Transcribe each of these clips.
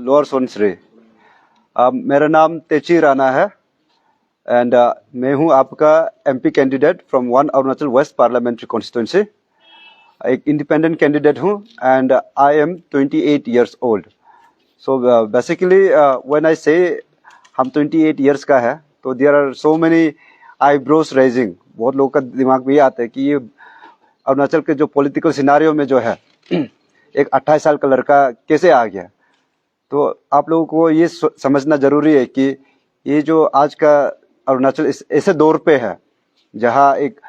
Lower Sunsari. मेरा नाम तेची राणा है एंड मैं हूं आपका MP candidate from one Arunachal West parliamentary constituency. एक इंडिपेंडेंट कैंडिडेट हूं and I am 28 years old। So basically when I say हम 28 years का है तो there are so many eyebrows raising. बहुत लोगों का दिमाग में ये आता है कि ये अरुणाचल के जो पॉलिटिकल सिनारियो में जो है एक 28 साल का लड़का कैसे आ गया। तो आप लोगों को ये समझना जरूरी है कि ये जो आज का अरुणाचल ऐसे दौर पे है जहाँ एक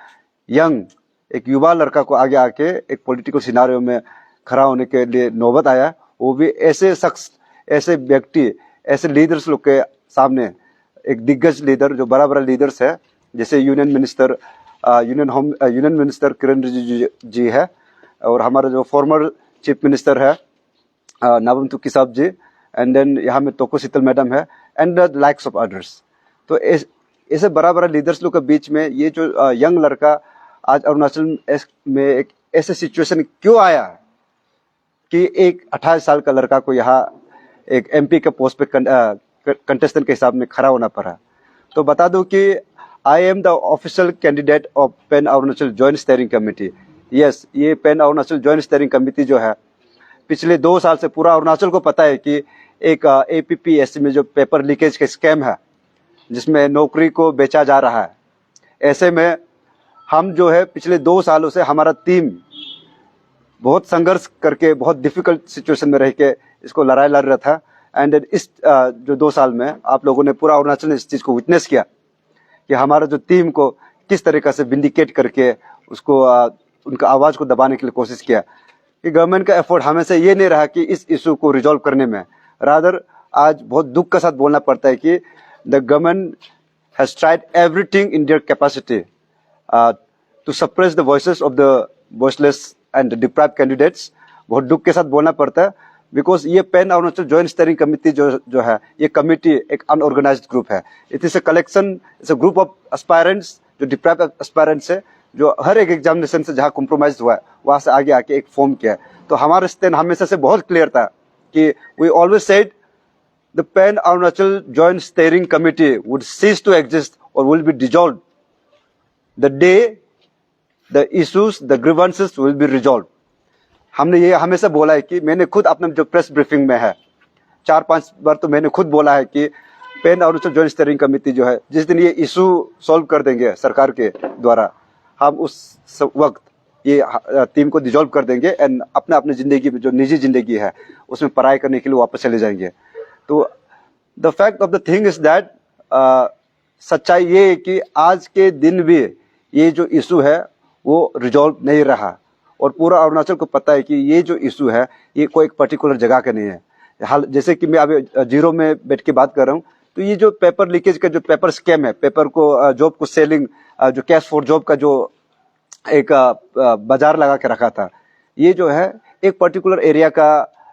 युवा लड़का को आगे आके एक पॉलिटिकल सिनारियो में खड़ा होने के लिए नौबत आया, वो भी ऐसे शख्स, ऐसे व्यक्ति, ऐसे लीडर्स लोग के सामने। एक दिग्गज लीडर जो बड़ा बड़ा लीडर्स है, जैसे यूनियन मिनिस्टर किरण रिजिजू जी है, और हमारा जो फॉर्मर चीफ मिनिस्टर है नाबम तुकी साहब जी, एंड देन यहाँ में तोको शीतल मैडम है, and the likes of others. तो ऐसे बड़ा बड़ा लीडर्स लोग के बीच में ये जो यंग लड़का आज अरुणाचल में एक ऐसे सिचुएशन क्यों आया कि एक 28 साल का लड़का को यहाँ एक एमपी के पोस्ट पे कंटेस्टेंट के हिसाब में खड़ा होना पड़ा। तो बता दूं कि I am the official candidate of pan Arunachal joint steering committee. Yes, ये pan Arunachal joint steering committee जो है पिछले 2 साल से पूरा अरुणाचल को पता है कि एक APPSC में जो पेपर लीकेज का स्कैम है, जिसमें नौकरी को बेचा जा रहा है। ऐसे में हम जो है पिछले 2 सालों से हमारा टीम बहुत संघर्ष करके, बहुत डिफिकल्ट सिचुएशन में रह के इसको लड़ाई लड़ रहा था। एंड इस जो 2 साल में आप लोगों ने, पूरा अरुणाचल ने इस चीज़ को विटनेस किया कि हमारा जो टीम को किस तरीके से विंडिकेट करके उसको उनका आवाज़ को दबाने के लिए कोशिश किया। कि गवर्नमेंट का एफर्ट हमेशा ये नहीं रहा कि इस इशू को रिजॉल्व करने में, रादर आज बहुत दुख के साथ बोलना पड़ता है कि the government has tried everything in their capacity to suppress the voices of the voiceless and deprived candidates. बहुत दुख के साथ बोलना पड़ता है, बिकॉज ये pan Arunachal joint steering committee जो है, ये कमेटी एक अनऑर्गेनाइज्ड ग्रुप है। It is a collection, it's a group of aspirants, जो डिप्राइव्ड एस्पायरेंट्स है, जो हर एक एग्जामिनेशन से जहाँ कॉम्प्रोमाइज हुआ है वहाँ से आगे आके एक फॉर्म किया है। तो हमारा स्टैंड हमेशा से बहुत क्लियर था कि we always said the pan Arunachal joint steering committee would cease to exist और will be dissolve the day the issues, the grievances will be resolve. हमने ये हमेशा बोला है कि मैंने खुद अपने जो प्रेस ब्रीफिंग में है 4-5 बार तो मैंने खुद बोला है कि pan Arunachal joint steering committee जो है, जिस दिन ये इशू सॉल्व कर देंगे सरकार के द्वारा, हम उस वक्त ये टीम को डिजॉल्व कर देंगे एंड अपने जिंदगी में जो निजी जिंदगी है उसमें पढ़ाई करने के लिए वापस चले जाएंगे। तो the fact of the thing is that, सच्चाई ये है कि आज के दिन भी ये जो इशू है वो रिजॉल्व नहीं रहा, और पूरा अरुणाचल को पता है कि ये जो इशू है ये कोई एक पर्टिकुलर जगह का नहीं है। हाल जैसे कि मैं अभी जीरो में बैठ के बात कर रहा हूँ, तो ये जो पेपर लीकेज का जो पेपर स्कैम है, पेपर को जॉब को सेलिंग, जो कैश फॉर जॉब का जो एक बाजार लगा के रखा था, ये जो है एक पर्टिकुलर एरिया का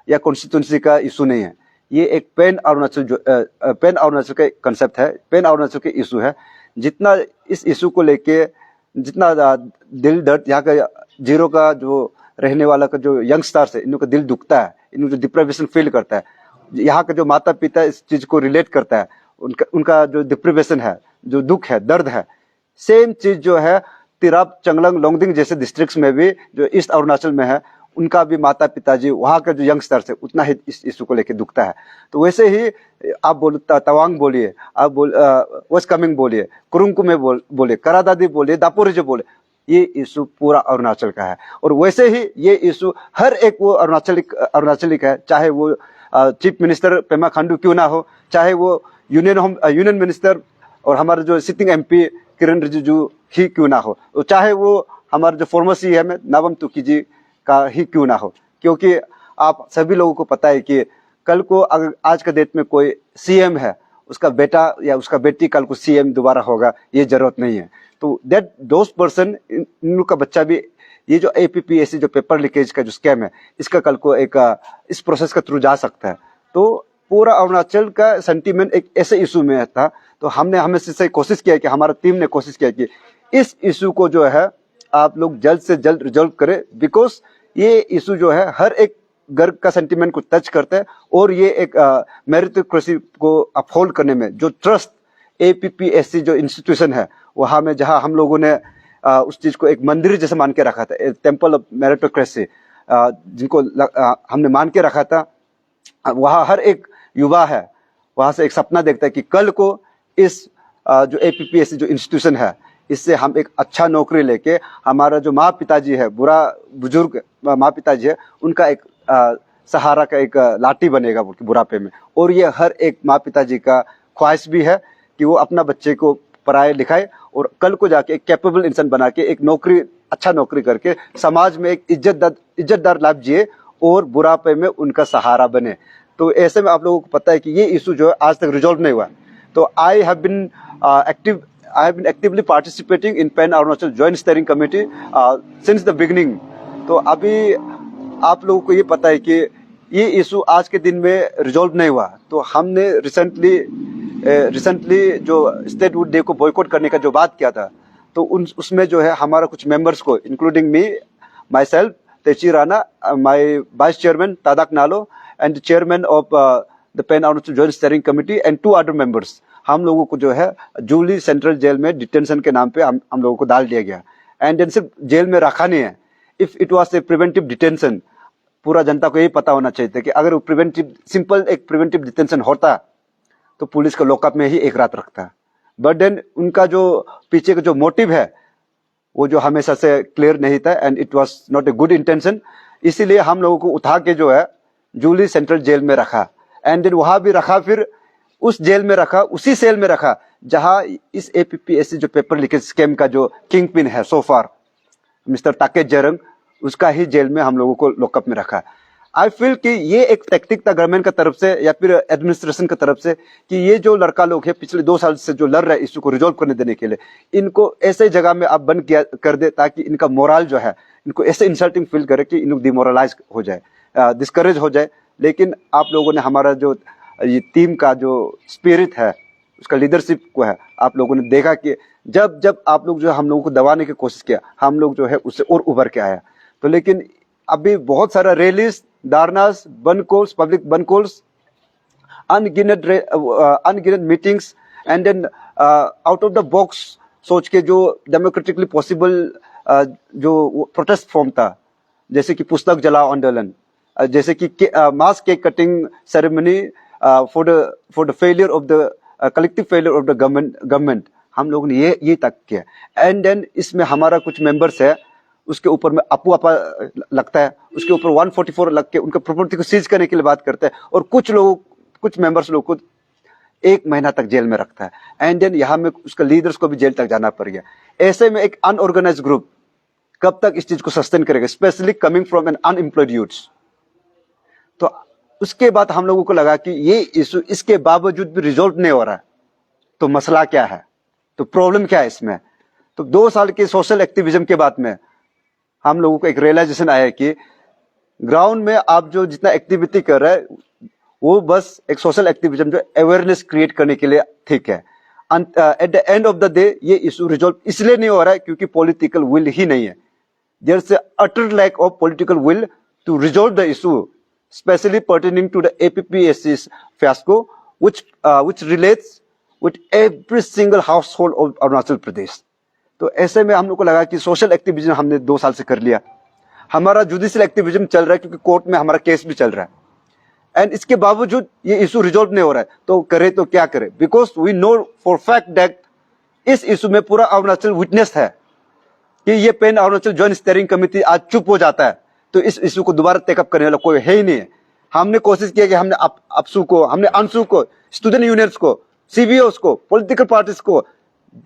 या कॉन्स्टिट्यूंसी का इशू नहीं है। ये एक पैन अरुणाचल का कंसेप्ट है, पैन अरुणाचल का इशू है। जितना इस इशू को लेके जितना दिल दर्द यहाँ का जीरो का जो रहने वाला का जो यंगस्टर्स है, इनका दिल दुखता है, इनको जो डिप्रेवेशन फील करता है, यहाँ का जो माता पिता इस चीज को रिलेट करता है, उनका जो डिप्रेवेशन है, जो दुख है, दर्द है, सेम चीज जो है तिराप, चंगलंग, लोंगडिंग जैसे डिस्ट्रिक्ट्स में भी जो ईस्ट अरुणाचल में है, उनका भी माता पिताजी, वहाँ का जो यंगस्टर्स है, उतना ही इस इशू को लेकर दुखता है। तो वैसे ही आप तवांग बोलिए, आप वेस्ट कामेंग बोलिए, कुरुंगकु में बोले, करादादी बोलिए, दापोरिजो बोले, ये इशू पूरा अरुणाचल का है। और वैसे ही ये इशू हर एक वो अरुणाचलिक है, चाहे वो चीफ मिनिस्टर पेमा खांडू क्यों ना हो, चाहे वो यूनियन मिनिस्टर और हमारे जो सिटिंग MP किरण रिजिजू ही क्यों ना हो, तो चाहे वो हमारे जो फॉर्मर CM है नाबम तुकी जी का ही क्यों ना हो। क्योंकि आप सभी लोगों को पता है कि कल को अगर आज का डेट में कोई CM है, उसका बेटा या उसका बेटी कल को CM दोबारा होगा, ये जरूरत नहीं है। तो दैट दोस्त पर्सन, इन लोग का बच्चा भी ये जो APPSC जो पेपर लीकेज का जो स्कैम है, इसका कल को एक इस प्रोसेस के थ्रू जा सकता है। तो पूरा अरुणाचल का सेंटीमेंट एक ऐसे इशू में था। तो हमने हमेशा से कोशिश किया कि, हमारा टीम ने कोशिश किया कि इस इशू को जो है आप लोग जल्द से जल्द रिजॉल्व करें, बिकॉज ये इशू जो है हर एक घर का सेंटिमेंट को टच करता है, और ये एक मेरिटोक्रेसी को अपहोल्ड करने में जो ट्रस्ट एपीपीएससी जो इंस्टीट्यूशन है वहां में, जहां हम लोगों ने उस चीज को एक मंदिर जैसे मान के रखा था, टेम्पल ऑफ मेरिटोक्रेसी जिनको हमने मान के रखा था, वहां हर एक युवा है वहां से एक सपना देखता है कि कल को इस जो एपीपीएससी जो इंस्टीट्यूशन है इससे हम एक अच्छा नौकरी लेके हमारा जो माँ पिताजी है, बुजुर्ग माँ पिताजी है, उनका एक सहारा का एक लाठी बनेगा बुढ़ापे में। और ये हर एक माँ पिताजी का ख्वाहिश भी है कि वो अपना बच्चे को पढ़ाए लिखाए और कल को जाके एक कैपेबल इंसान बना के एक नौकरी, अच्छा नौकरी करके समाज में एक इज्जतदार लाइफ जिए और बुढ़ापे में उनका सहारा बने। तो ऐसे में आप लोगों को पता है कि ये इशू जो है आज तक रिजॉल्व नहीं हुआ। तो I have been actively participating in Pan Arunachal joint steering Committee since the beginning. तो अभी आप लोगों को ये पता है कि ये इशू आज के दिन में रिजॉल्व नहीं हुआ। तो हमने रिसेंटली जो स्टेटहुड डे को बॉयकॉट करने का जो बात किया था, तो उसमें जो है हमारा कुछ मेंबर्स को, including me, myself Techi Rana, my vice chairman Tadak Nalo and chairman of the pan Arunachal joint steering committee and 2 other members, हम लोगों को जो है जूली सेंट्रल जेल में डिटेंशन के नाम पे हम लोगों को डाल दिया गया। एंड देन सिर्फ जेल में रखा नहीं है, if it was a preventive detention, पूरा जनता को यही पता होना चाहिए था कि अगर वो सिंपल एक प्रिवेंटिव डिटेंशन होता तो पुलिस का लॉकअप में ही एक रात रखता। बट देन उनका जो पीछे का जो मोटिव है वो जो हमेशा से क्लियर नहीं था and it was not a good intention. इसीलिए हम लोगों को उठा के जो है जूली सेंट्रल जेल में रखा एंड देन वहां भी रखा, फिर उस जेल में रखा, उसी सेल में रखा जहां इस एपीपीएससी जो पेपर लीकेज स्कैम का जो किंग पिन है सो फार मिस्टर ताकेत जरंग, उसका ही जेल में हम लोगों को लॉकअप में रखा। आई फील कि ये एक टैक्टिक था गवर्नमेंट का तरफ से या फिर एडमिनिस्ट्रेशन की तरफ से कि ये जो लड़का लोग है पिछले 2 साल से जो लड़ रहे हैं इशू को रिजॉल्व करने देने के लिए, इनको ऐसे जगह में आप बंद किया कर दे ताकि इनका मोरल जो है, इनको ऐसे इंसल्टिंग फील करे कि इन लोग डिमोरलाइज हो जाए, डिस्करेज हो जाए। लेकिन आप लोगों ने हमारा जो ये टीम का जो स्पिरिट है, उसका लीडरशिप को है, आप लोगों ने देखा कि जब जब आप लोग जो हम लोगों को दबाने की कोशिश किया, हम लोग जो है उससे और उभर के आया। तो लेकिन अभी बहुत सारा रैलीज, धारनास, बंद कॉल्स, पब्लिक बंद कॉल्स, अनगिनत meetings and then out of the box सोच के जो डेमोक्रेटिकली पॉसिबल जो प्रोटेस्ट फॉर्म था, जैसे कि पुस्तक जलाओ आंदोलन, जैसे कि mass cake cutting ceremony for the failure of the collective failure of the government, हम लोगों ने ये तक किया। एंड देन इसमें हमारा कुछ मेंबर्स है, उसके ऊपर में अपू आपा लगता है, उसके ऊपर 144 लग के उनका प्रॉपर्टी को सीज करने के लिए बात करता है, और कुछ मेंबर्स लोग को 1 महीना तक जेल में रखता है। एंड देन यहाँ में उसका लीडर्स को भी जेल तक जाना पड़ गया। ऐसे में एक अनऑर्गेनाइज्ड ग्रुप कब तक इस चीज को सस्टेन करेगा, specially coming from an unemployed youths. तो उसके बाद हम लोगों को लगा कि ये इशू इसके बावजूद भी रिजॉल्व नहीं हो रहा है, तो मसला क्या है, तो प्रॉब्लम क्या है इसमें। तो 2 साल के सोशल एक्टिविज्म के बाद में हम लोगों को एक रियलाइजेशन आया कि ग्राउंड में आप जो जितना एक्टिविटी कर रहे हैं वो बस एक सोशल एक्टिविज्म जो अवेयरनेस क्रिएट करने के लिए ठीक है। Eight the end of the day ये इशू रिजॉल्व इसलिए नहीं हो रहा है क्योंकि पॉलिटिकल विल ही नहीं है। There is utter lack of political will to resolve the issue, specially pertaining to the APPSC fiasco which relates with every single household of Arunachal Pradesh. तो ऐसे में हम लोग को लगा कि सोशल एक्टिविज्म हमने 2 साल से कर लिया, हमारा जुडिशियल एक्टिविज्म चल रहा है क्योंकि कोर्ट में हमारा केस भी चल रहा है, एंड इसके बावजूद ये इशू रिजॉल्व नहीं हो रहा है। तो करे तो क्या करे, because we know for fact that इस इशू में पूरा अरुणाचल विटनेस है कि ये pan Arunachal joint steering Committee आज चुप हो जाता है तो इस इशू को दोबारा टेकअप करने वाला कोई है ही नहीं है। हमने कोशिश किया कि हमने अपसू को, हमने अंशु को, स्टूडेंट यूनियंस को, सीबीओस को, पॉलिटिकल पार्टीज को,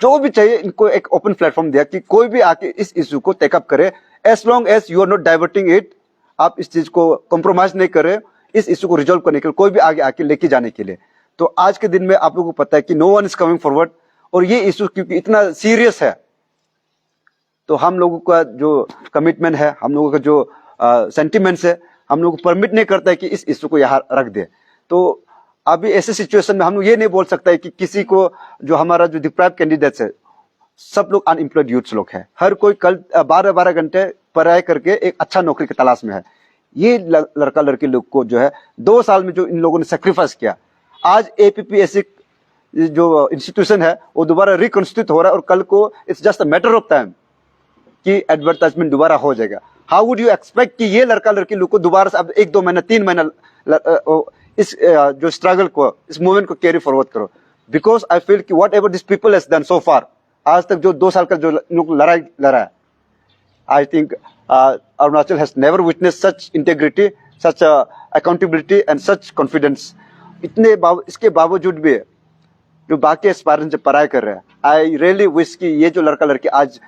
जो भी चाहिए इनको एक ओपन प्लेटफॉर्म दिया कि कोई भी आके इस इशू को टेकअप करे, as long as you are not diverting it, आप इस चीज को कॉम्प्रोमाइज नहीं करे, इस इशू को रिजॉल्व करने के लिए कोई भी आगे आके लेके जाने के लिए। तो आज के दिन में आप लोगों को पता है कि no one is coming forward, और ये इशू क्योंकि इतना सीरियस है तो हम लोगों का जो कमिटमेंट है, हम लोगों का जो सेंटिमेंट्स है, हम लोग को परमिट नहीं करता है कि इस इशू को यहाँ रख दे। तो अभी ऐसे सिचुएशन में हम लोग ये नहीं बोल सकता है कि किसी को, जो हमारा जो डिप्राइव्ड कैंडिडेट्स है, सब लोग अनएम्प्लॉयड यूथ्स लोग हैं, हर कोई कल 12-12 घंटे पढ़ाई करके एक अच्छा नौकरी की तलाश में है। ये लड़का लड़की लोग को जो है 2 साल में जो इन लोगों ने सेक्रीफाइस किया, आज APPSC जो इंस्टीट्यूशन है वो दोबारा रिकॉन्स्टिट्यूट हो रहा है और कल को it's just a matter of time कि एडवर्टाइजमेंट दोबारा हो जाएगा। हाउ वुड यू एक्सपेक्ट कि ये लड़का लड़की लोग को दोबारा से अब 1-2 महीना 3 महीना इस जो स्ट्रगल को, इस मूवमेंट को कैरी फॉरवर्ड करो? बिकॉज आई फील कि whatever this people has done so far, आज तक जो 2 साल का जो लोग लड़ाई लड़ा है, I think Arunachal has never witness such integrity, such accountability and such confidence. इसके बावजूद भी जो बाकी एस्पायरेंट्स जो पढ़ाई कर रहे हैं, आई रियली विश कि ये जो लड़का लड़की आज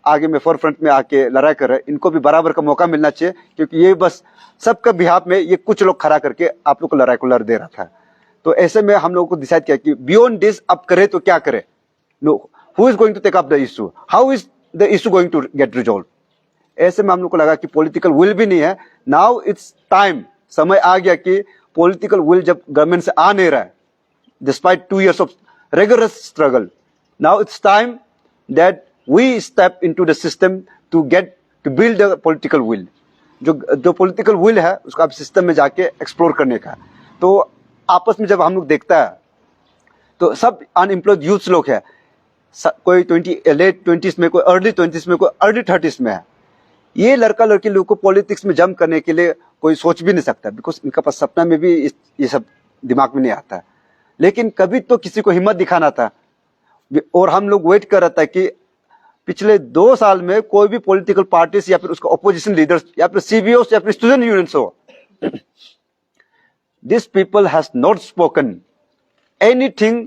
आगे में फोरफ्रंट में आके लड़ाई कर रहे हैं, इनको भी बराबर का मौका मिलना चाहिए, क्योंकि ये बस सबका बिहाफ में ये कुछ लोग खड़ा करके आप लोग को लड़ाई को लड़ दे रहा था। तो ऐसे में हम लोगों को डिसाइड किया कि बियॉन्ड दिस अब करे तो क्या करे, no who is going to take up the issue, how is the issue going to get resolve. ऐसे में हम लोग को लगा कि पॉलिटिकल विल भी नहीं है, नाउ इट्स टाइम, समय आ गया कि पॉलिटिकल विल जब गवर्नमेंट से आ नहीं रहा है, despite 2 years of rigorous struggle, now it's time that we step into the system to build a political will. जो political will है उसको आप सिस्टम में जाके एक्सप्लोर करने का। तो आपस में जब हम लोग देखता है तो सब अनएम्प्लॉयड यूथ लोग है, कोई लेट 20s में, कोई अर्ली 20s में, कोई अर्ली 30s में है। ये लड़का लड़की लोग को पॉलिटिक्स में जंप करने के लिए कोई सोच भी नहीं सकता, बिकॉज इनका पास सपना में भी ये सब दिमाग में नहीं आता है। लेकिन कभी तो किसी को हिम्मत दिखाना था, और हम लोग वेट कर रहा था कि पिछले 2 साल में कोई भी पॉलिटिकल पार्टीज या फिर उसका ऑपोजिशन लीडर्स या फिर CBOs या फिर स्टूडेंट यूनियंस हो, this people has not spoken anything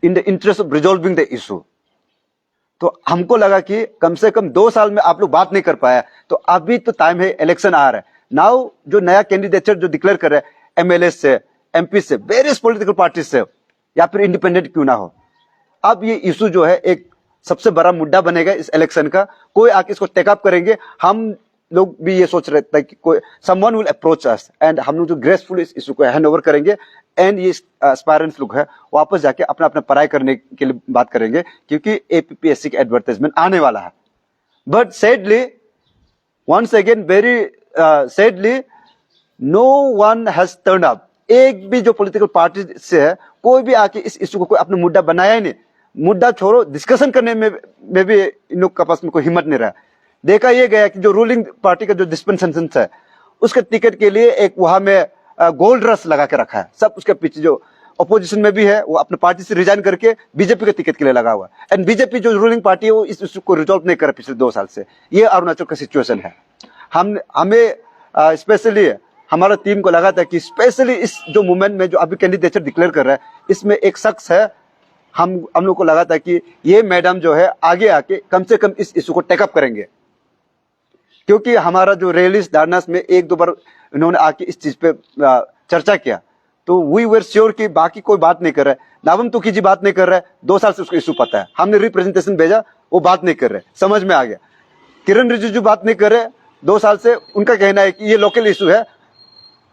in the interest of resolving the issue. तो हमको लगा कि कम से कम 2 साल में आप लोग बात नहीं कर पाया, तो अभी तो टाइम है, इलेक्शन आ रहा है। नाउ जो नया कैंडिडेट जो डिक्लेयर कर रहे हैं MLA से, MP से, वेरियस पॉलिटिकल पार्टी से, या फिर इंडिपेंडेंट क्यों ना हो, अब ये इशू जो है एक सबसे बड़ा मुद्दा बनेगा इस इलेक्शन का। कोई आके इसको टेकअप करेंगे, हम लोग भी ये सोच रहे थे कि कोई someone will approach us and हम लोग जो ग्रेसफुल इस इशू को हैंड ओवर करेंगे एंड ये एस्पायरेंट्स लोग है वापस जाके अपना अपना पढ़ाई करने के लिए बात करेंगे, क्योंकि APPSC का एडवर्टाइजमेंट आने वाला है। But sadly, once again very sadly, no one has turn up. एक भी जो पॉलिटिकल पार्टी से है, कोई भी आके इस इशू को कोई अपना मुद्दा बनाया ही नहीं। मुद्दा छोड़ो, डिस्कशन करने में भी इन लोग के पास में कोई हिम्मत नहीं रहा। देखा ये गया कि जो रूलिंग पार्टी का जो डिस्पेंसेशन है, उसके टिकट के लिए एक वहां में गोल्ड रश लगा के रखा है। सब उसके पीछे जो अपोजिशन में भी है वो अपने पार्टी से रिजाइन करके बीजेपी के टिकट के लिए लगा हुआ है। एंड बीजेपी जो रूलिंग पार्टी है वो इस इशू को रिजॉल्व नहीं कर रहा पिछले 2 साल से। ये अरुणाचल का सिचुएशन है। हमें स्पेशली हमारा टीम को लगा था कि स्पेशली इस जो मूवमेंट में जो अभी कैंडिडेचर डिक्लेयर कर रहा है, इसमें एक शख्स है, हम लोग को लगा था कि ये मैडम जो है आगे आके कम से कम इस इशू को टेकअप करेंगे, क्योंकि हमारा जो रैलीज धरनास में 1-2 बार इन्होंने आके इस चीज पे चर्चा किया, तो वी वर श्योर कि बाकी कोई बात नहीं कर रहा है। नाबम तुकी जी बात नहीं कर रहा है, 2 साल से उसको इशू पता है, हमने रिप्रेजेंटेशन भेजा, वो बात नहीं कर रहे, समझ में आ गया। किरण रिजिजू बात नहीं कर रहे, 2 साल से उनका कहना है कि ये लोकल इशू है,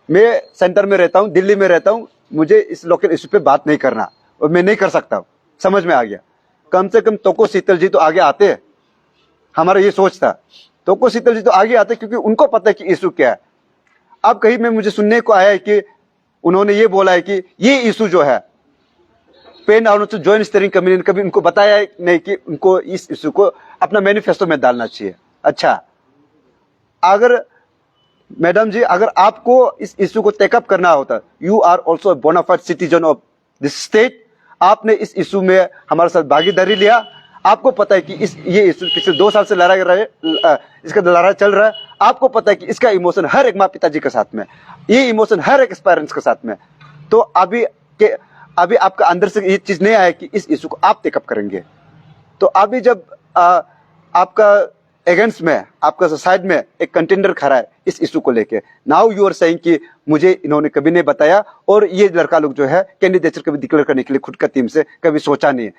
मैं सेंटर में रहता हूं, दिल्ली में रहता हूं, मुझे इस लोकल इशू पे बात नहीं करना और मैं नहीं कर सकता हूं। समझ में आ गया। कम से कम तोको शीतल जी तो आगे आते, हमारा ये सोच था, तोको शीतल जी तो आगे आते, क्योंकि उनको पता है कि इशू क्या है। अब कहीं में मुझे सुनने को आया है कि उन्होंने ये बोला है कि ये इशू जो है Pan Arunachal joint steering Committee ने कभी उनको बताया नहीं कि उनको इस इशू को अपना मैनिफेस्टो में डालना चाहिए। अच्छा, अगर मैडम जी, अगर आपको इस इशू को टेकअप करना होता, you are also bona fide citizen of this state, आपने इस इशू में हमारे साथ भागीदारी लिया, आपको पता है कि ये इशू पिछले 2 साल से इसका लड़ाई चल रहा है, आपको पता है कि इसका इमोशन हर एक माँ पिताजी के साथ में, ये इमोशन हर एक पेरेंट्स के साथ में। तो अभी आपका अंदर से ये चीज नहीं आया कि इस इशू को आप टेकअप करेंगे। तो अभी जब आपका अगेंस्ट में, आपका साइड में एक कंटेंडर खड़ा है इस इशू को लेके, नाउ यू आर सेइंग कि मुझे इन्होंने कभी नहीं बताया, और ये लड़का लोग जो है कैंडिडेचर कभी डिक्लेयर करने के लिए खुद का टीम से कभी सोचा नहीं है।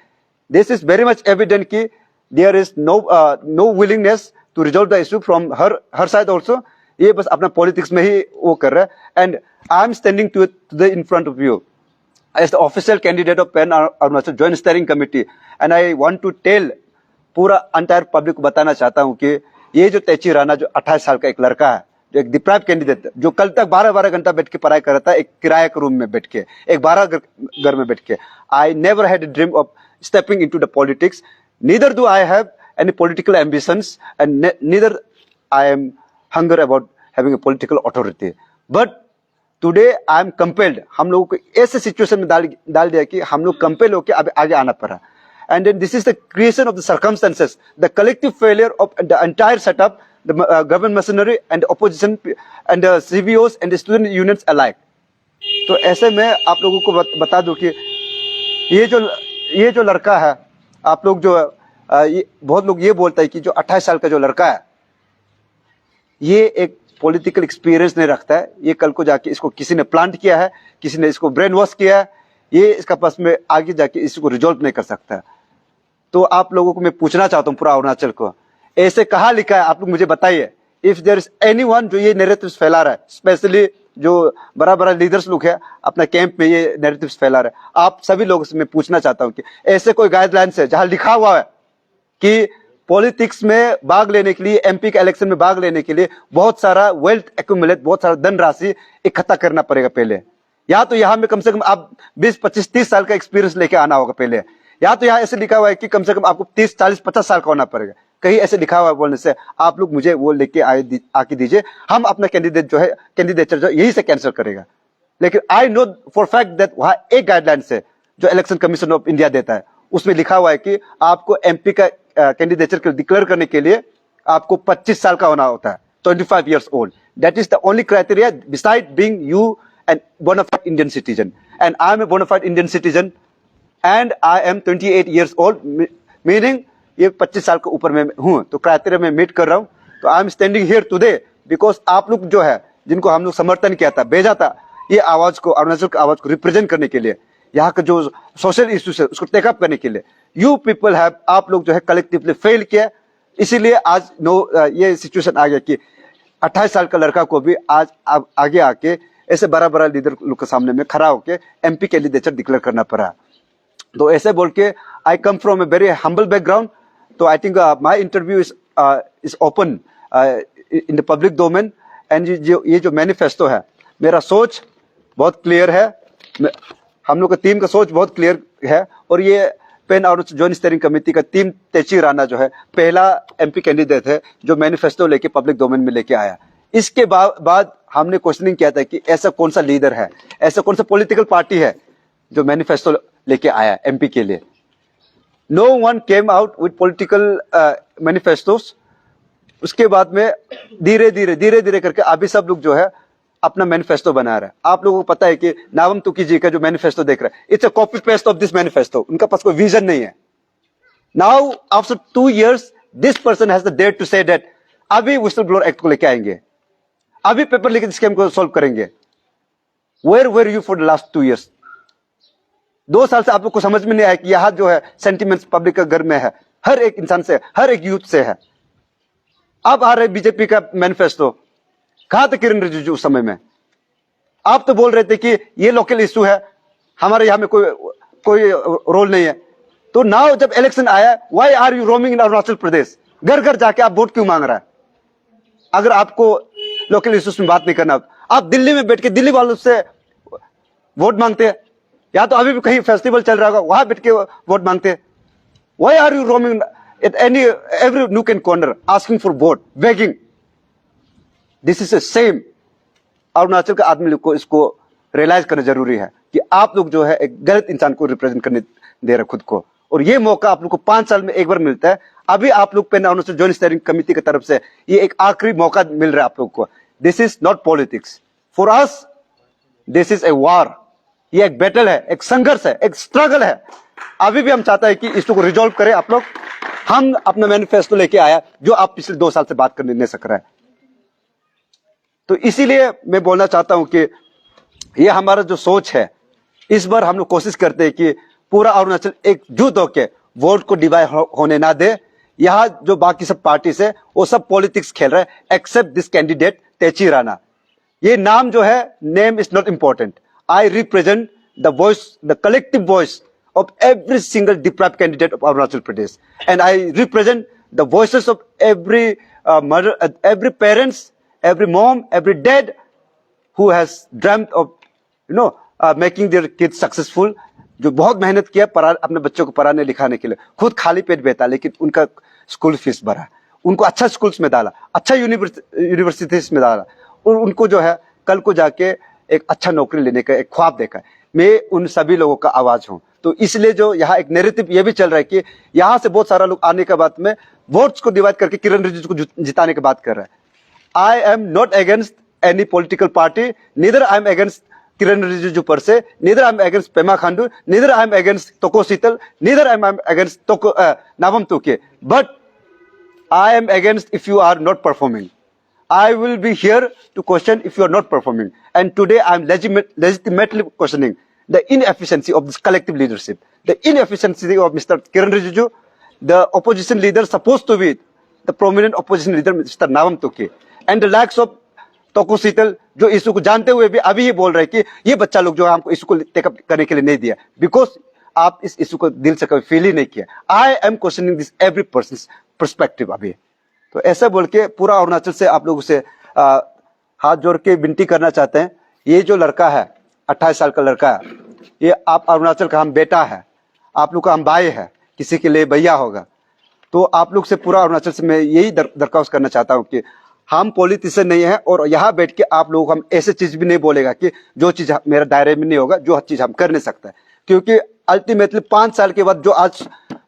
This is very much evident कि there is no willingness to resolve the issue from हर साइड ऑल्सो। ये बस अपना पॉलिटिक्स में ही वो कर रहा है। And I am standing to in front of you as the official candidate of pan Arunachal joint steering committee, and I want to tell पूरा अंटायर पब्लिक को बताना चाहता हूं कि ये जो तेची राणा जो 28 साल का एक लड़का है, एक डिप्राइव कैंडिडेट जो कल तक 12-12 घंटा बैठ के पढ़ाई कर रहा था एक किराए के रूम में बैठ के, एक 12 घर में बैठ के. I never had a dream of stepping into the politics. Neither do I have any political ambitions, and neither I am hunger about having a political authority. But today I am compelled. हम लोगों को ऐसे situation में डाल दिया कि हम लोग कंपेल होकर अब आगे आना पड़ा. And then this is the creation of the circumstances, the collective failure of the entire setup, the government machinery and the opposition and the CVOs and the student unions alike. तो ऐसे में आप लोगों को बता दूं कि ये जो लड़का है, आप लोग जो बहुत लोग ये बोलता है कि जो 28 साल का जो लड़का है ये एक पॉलिटिकल एक्सपीरियंस नहीं रखता है, ये कल को जाके इसको किसी ने प्लांट किया है, किसी ने इसको ब्रेन वॉश किया है, ये इसका पास में आगे जाके इसको रिजॉल्व नहीं कर सकता है. तो आप लोगों को मैं पूछना चाहता हूँ पूरा अरुणाचल को, ऐसे कहाँ लिखा है आप लोग मुझे बताइए. इफ देयर इज एनीवन जो ये नैरेटिव्स फैला रहा है, स्पेशली जो बड़ा लीडर्स लोग है अपना कैंप में ये नैरेटिव्स फैला रहे हैं, आप सभी लोगों से मैं पूछना चाहता हूं कि ऐसे कोई गाइडलाइंस है जहां लिखा हुआ है कि पॉलिटिक्स में भाग लेने के लिए, एमपी के इलेक्शन में भाग लेने के लिए बहुत सारा वेल्थ एक्यूमुलेट, बहुत सारा धन राशि इकट्ठा करना पड़ेगा पहले, या तो यहाँ में कम से कम आप 20, 25, 30 साल का एक्सपीरियंस लेके आना होगा पहले, या तो यहाँ ऐसे लिखा हुआ है कि कम से कम आपको 30, 40, 50 साल का होना पड़ेगा. कहीं ऐसे लिखा हुआ है बोलने से आप लोग मुझे वो लेके आके दीजिए, हम अपना कैंडिडेट जो है कैंडिडेचर जो यही से कैंसिल करेगा. लेकिन I know for fact that वहां एक गाइडलाइंस है जो इलेक्शन कमीशन ऑफ इंडिया देता है, उसमें लिखा हुआ है कि आपको एमपी का कैंडिडेचर डिक्लेयर करने के लिए आपको 25 साल का होना होता है, 25 years old. That is the only criteria beside being you and bona fide Indian citizen. And I am a bona fide Indian citizen and I am 28 years old, meaning ये 25 साल के ऊपर में हूं, तो क्राइटेरिया में मीट कर रहा हूं. तो I am standing here today because आप लोग जो है जिनको हम लोग समर्थन किया था, भेजा था ये आवाज को, अरुणाचल की आवाज को रिप्रेजेंट करने के लिए, यहाँ का जो सोशल इश्यूज है उसको टेकअप करने के लिए, यू पीपल हैव, आप लोग जो है कलेक्टिवली फेल किया. इसीलिए आज ये सिचुएशन आ गया कि 28 साल का लड़का को भी आज आगे आके ऐसे बड़ा लीडर लोग के सामने में खड़ा होके एमपी कैंडिडेचर डिक्लेयर करना पड़ा. तो ऐसे बोल के I come from a very humble background. तो I think my interview is open in the public domain. And ये जो मैनिफेस्टो है, मेरा सोच बहुत क्लियर है, हम लोग का टीम का सोच बहुत क्लियर है. और ये Pan Arunachal joint steering Committee का टीम तेची राणा जो है पहला एमपी कैंडिडेट है जो मैनिफेस्टो लेके पब्लिक डोमेन में लेके आया. इसके बाद हमने क्वेश्चनिंग किया था कि ऐसा कौन सा लीडर है, ऐसा कौन सा पॉलिटिकल पार्टी है जो मैनिफेस्टो लेके आया एमपी के लिए. No one came out with political manifestos. उसके बाद में धीरे धीरे करके अभी सब लोग जो है अपना मैनिफेस्टो बना रहा है. आप लोगों को पता है कि नावम तुकी जी का जो मैनिफेस्टो देख रहा है, it's a copy paste of this manifesto. उनका पास कोई विजन नहीं है. Now after 2 years this person has the dare to say that अभी विस्टल ब्लोअर एक्ट को लेके आएंगे, अभी पेपर लीकेज स्कैम को सॉल्व करेंगे. Where were you for the last 2 years? 2 साल से आप लोग को समझ में नहीं आया कि यहां जो है सेंटिमेंट्स पब्लिक का घर में है, हर एक इंसान से, हर एक यूथ से है. अब आ रहे बीजेपी का मैनिफेस्टो, कहां था किरण रिजिजू उस समय में? आप तो बोल रहे थे कि ये लोकल इश्यू है, हमारे यहां में कोई रोल नहीं है. तो नाउ जब इलेक्शन आया, why are you roaming in Arunachal Pradesh? घर घर जाके आप वोट क्यों मांग रहा है? अगर आपको लोकल इश्यूज में बात नहीं करना, आप दिल्ली में बैठ के दिल्ली वालों से वोट मांगते हैं, या तो अभी भी कहीं फेस्टिवल चल रहा होगा वहां बैठ के वोट मांगते हैं. Why are you roaming at every nook and corner asking for vote, begging? This is a shame. Arunachal के आदमी लोग को इसको रियलाइज करना जरूरी है कि आप लोग जो है एक गलत इंसान को रिप्रेजेंट करने दे रहे खुद को. और ये मौका आप लोग को 5 साल में एक बार मिलता है. अभी आप लोग Pan Arunachal joint steering Committee की तरफ से ये एक आखिरी मौका मिल रहा है आप लोग को. This is not politics for us, this is a war. ये एक बैटल है, एक संघर्ष है, एक स्ट्रगल है. अभी भी हम चाहते हैं कि इसको रिजॉल्व करें आप लोग. हम अपना मैनिफेस्टो लेके आया जो आप पिछले 2 साल से बात करने नहीं सक रहे हैं. तो इसीलिए मैं बोलना चाहता हूं कि ये हमारा जो सोच है, इस बार हम लोग कोशिश करते हैं कि पूरा अरुणाचल एकजुट होकर वोट को डिवाइड होने ना दे. यहां जो बाकी सब पार्टी है वो सब पॉलिटिक्स खेल रहे हैं, except this candidate Techi Rana. ये नाम जो है, name is not important. I represent the voice, the collective voice of every single deprived candidate of Arunachal Pradesh, and I represent the voices of every mother, every parents, every mom, every dad who has dreamt of making their kids successful, जो बहुत मेहनत किया अपने बच्चों को पढ़ाने लिखाने के लिए, खुद खाली पेट बैठा लेकिन उनका स्कूल फीस भरा, उनको अच्छा स्कूल्स में डाला, अच्छा यूनिवर्सिटीज में डाला, और उनको जो है कल को जाके एक अच्छा नौकरी लेने का एक ख्वाब देखा है। मैं उन सभी लोगों का आवाज हूं। तो इसलिए जो यहाँ एक नैरेटिव ये भी चल रहा है कि यहाँ से बहुत सारा लोग आने के बाद में वोट्स को डिवाइड करके किरण रिजिजू को जिताने की बात कर रहा है। I am not against any political party, neither I am against Kiran Rijiju per se, neither I am against Pema Khandu, neither I am against Toko Sital, neither I am against Navam Tuke. But I am against if you are not performing. I will be here to question if you are not performing. And today I am legitimately questioning the inefficiency of this collective leadership, the inefficiency of Mr. Kiran Rijiju, the opposition leader supposed to be the prominent opposition leader Mr. Navam Tuke. And the lacks of Toko Sheetal, जो issue को जानते हुए भी अभी ये बोल रहे हैं कि ये बच्चा लोग जो हमको इशू को टेकअप करने के लिए नहीं दिया, बिकॉज आप इस इशू को दिल से कभी फील ही नहीं किया। I am questioning this every person perspective अभी। तो ऐसा बोल के पूरा अरुणाचल से आप लोगों से हाथ जोड़ के विनती करना चाहते हैं, ये जो लड़का है 28 साल का लड़का है, ये आप अरुणाचल का हम बेटा है, आप लोग का हम भाई है, किसी के लिए भैया होगा। तो आप लोग से पूरा अरुणाचल से मैं यही दरख्वास्त करना चाहता हूँ कि हम पॉलिटिशियन नहीं है, और यहाँ बैठ के आप लोग हम ऐसे चीज भी नहीं बोलेगा कि जो चीज मेरा दायरे में नहीं होगा, जो चीज हम कर नहीं सकते, क्योंकि अल्टीमेटली 5 साल के बाद जो आज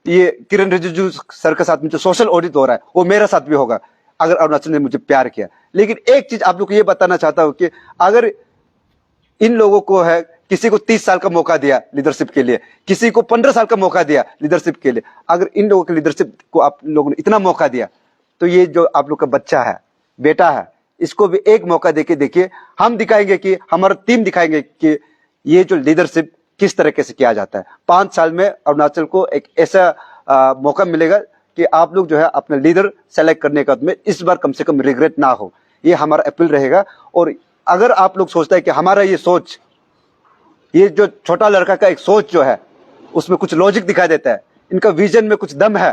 ये किरण रिजिजू सर के साथ में जो सोशल ऑडिट हो रहा है वो मेरे साथ भी होगा, अगर अरुणाचल ने मुझे प्यार किया। लेकिन एक चीज आप लोग को ये बताना चाहता हूँ कि अगर इन लोगों को है, किसी को 30 साल का मौका दिया लीडरशिप के लिए, किसी को 15 साल का मौका दिया लीडरशिप के लिए, अगर इन लोगों की लीडरशिप को आप लोगों ने इतना मौका दिया, तो ये जो आप लोग का बच्चा है, बेटा है, इसको भी एक मौका देके देखिए। हम दिखाएंगे कि हमारा टीम दिखाएंगे कि ये जो लीडरशिप किस तरीके से किया जाता है। 5 साल में अरुणाचल को एक ऐसा मौका मिलेगा कि आप लोग जो है अपने लीडर सेलेक्ट करने का में इस बार कम से कम रिग्रेट ना हो, ये हमारा अपील रहेगा। और अगर आप लोग सोचते हैं कि हमारा ये सोच, ये जो छोटा लड़का का एक सोच जो है उसमें कुछ लॉजिक दिखाई देता है, इनका विजन में कुछ दम है,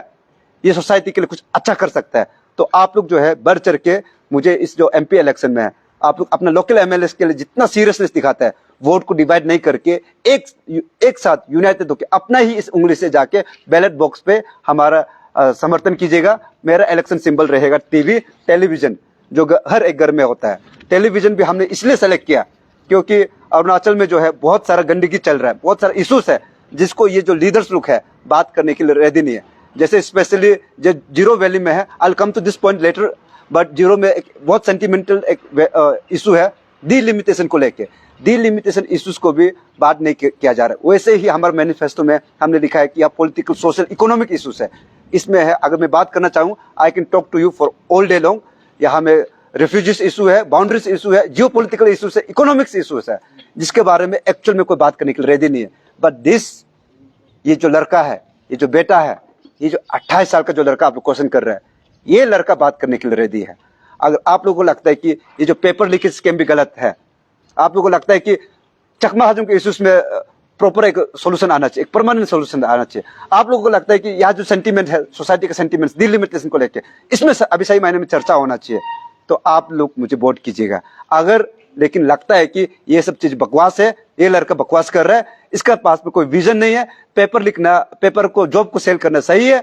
ये सोसाइटी के लिए कुछ अच्छा कर सकता है, तो आप लोग जो है बढ़ चढ़ के मुझे इस जो एमपी इलेक्शन में है, आप लोग अपना लोकल एमएलए के लिए जितना सीरियसनेस दिखाता है, वोट को डिवाइड नहीं करके एक साथ यूनाइटेड होकर अपना ही इस उंगली से जाके बैलेट बॉक्स पे हमारा समर्थन कीजिएगा। मेरा इलेक्शन सिंबल रहेगा टीवी, टेलीविजन, जो हर एक घर में होता है। टेलीविजन भी हमने इसलिए सेलेक्ट किया क्योंकि अरुणाचल में जो है बहुत सारा गंदगी चल रहा है, बहुत सारा इशूज है जिसको ये जो लीडर्स लोग है बात करने के लिए रेडी नहीं है। जैसे स्पेशली जो जीरो वैली में है, I will come to this point later, but Ziro में एक बहुत सेंटिमेंटल एक इशू है डिलिमिटेशन को लेके। डिलिमिटेशन इश्यूज को भी बात नहीं किया जा रहा है। वैसे ही हमारे मैनिफेस्टो में हमने लिखा है कि यह पॉलिटिकल, सोशल, इकोनॉमिक इश्यूज है, इसमें है। अगर मैं बात करना चाहूँ, I can talk to you for all day long. यहाँ में रेफ्यूजीज इशू है, बाउंड्रीज इशू है, जियो पोलिटिकल इशूज है, इकोनॉमिक्स इशूज है, जिसके बारे में एक्चुअल में कोई बात करने के लिए रेडी नहीं है। बट दिस, ये जो लड़का है, ये जो बेटा है, ये जो 28 साल का जो लड़का आप लोग क्वेश्चन कर रहे हैं, ये लड़का बात करने के लिए रेडी है। अगर आप लोगों को लगता है कि ये जो पेपर लीकेज स्कैम भी गलत है, आप लोगों को लगता है कि चकमा हजम के इश्यूज में प्रॉपर एक सोल्यूशन आना चाहिए, एक परमानेंट सोल्यूशन आना चाहिए, आप लोगों को लगता है कि यहाँ जो सेंटीमेंट है सोसाइटी का सेंटीमेंट डिलिमिटेशन को लेकर, इसमें अभी सही मायने में चर्चा होना चाहिए, तो आप लोग मुझे वोट कीजिएगा। अगर लेकिन लगता है कि ये सब चीज बकवास है, ये लड़का बकवास कर रहा है, इसका पास में कोई विजन नहीं है, पेपर लिखना, पेपर को, जॉब को सेल करना सही है,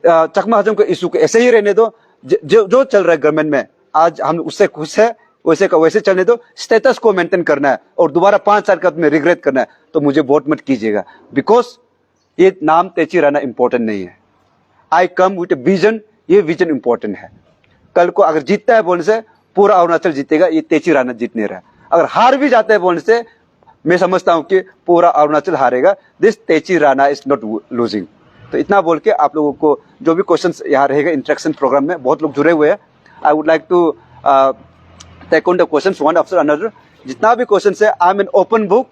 चकमा हजम के इशू को ऐसे ही रहने दो, जो चल रहा है गवर्नमेंट में आज हम उससे खुश है, वैसे का वैसे चलने दो, स्टेटस को मेंटेन करना है और दोबारा 5 साल का में रिग्रेट करना है, तो मुझे वोट मत कीजिएगा। बिकॉज ये नाम तेची रहना इंपॉर्टेंट नहीं है। आई कम विद विजन, ये विजन इंपॉर्टेंट है। कल को अगर जीतता है बोलने से पूरा अरुणाचल जीतेगा, ये तेची राणा जीत नहीं रहा। अगर हार भी जाता है बोलने से मैं समझता हूं कि पूरा अरुणाचल हारेगा। This Techi Rana is not losing. तो इतना बोल के आप लोगों को जो भी क्वेश्चंस यहाँ रहेगा इंटरेक्शन प्रोग्राम में, बहुत लोग जुड़े हुए हैं, I would like to take on the questions one after another. जितना भी क्वेश्चंस है, I am an open book,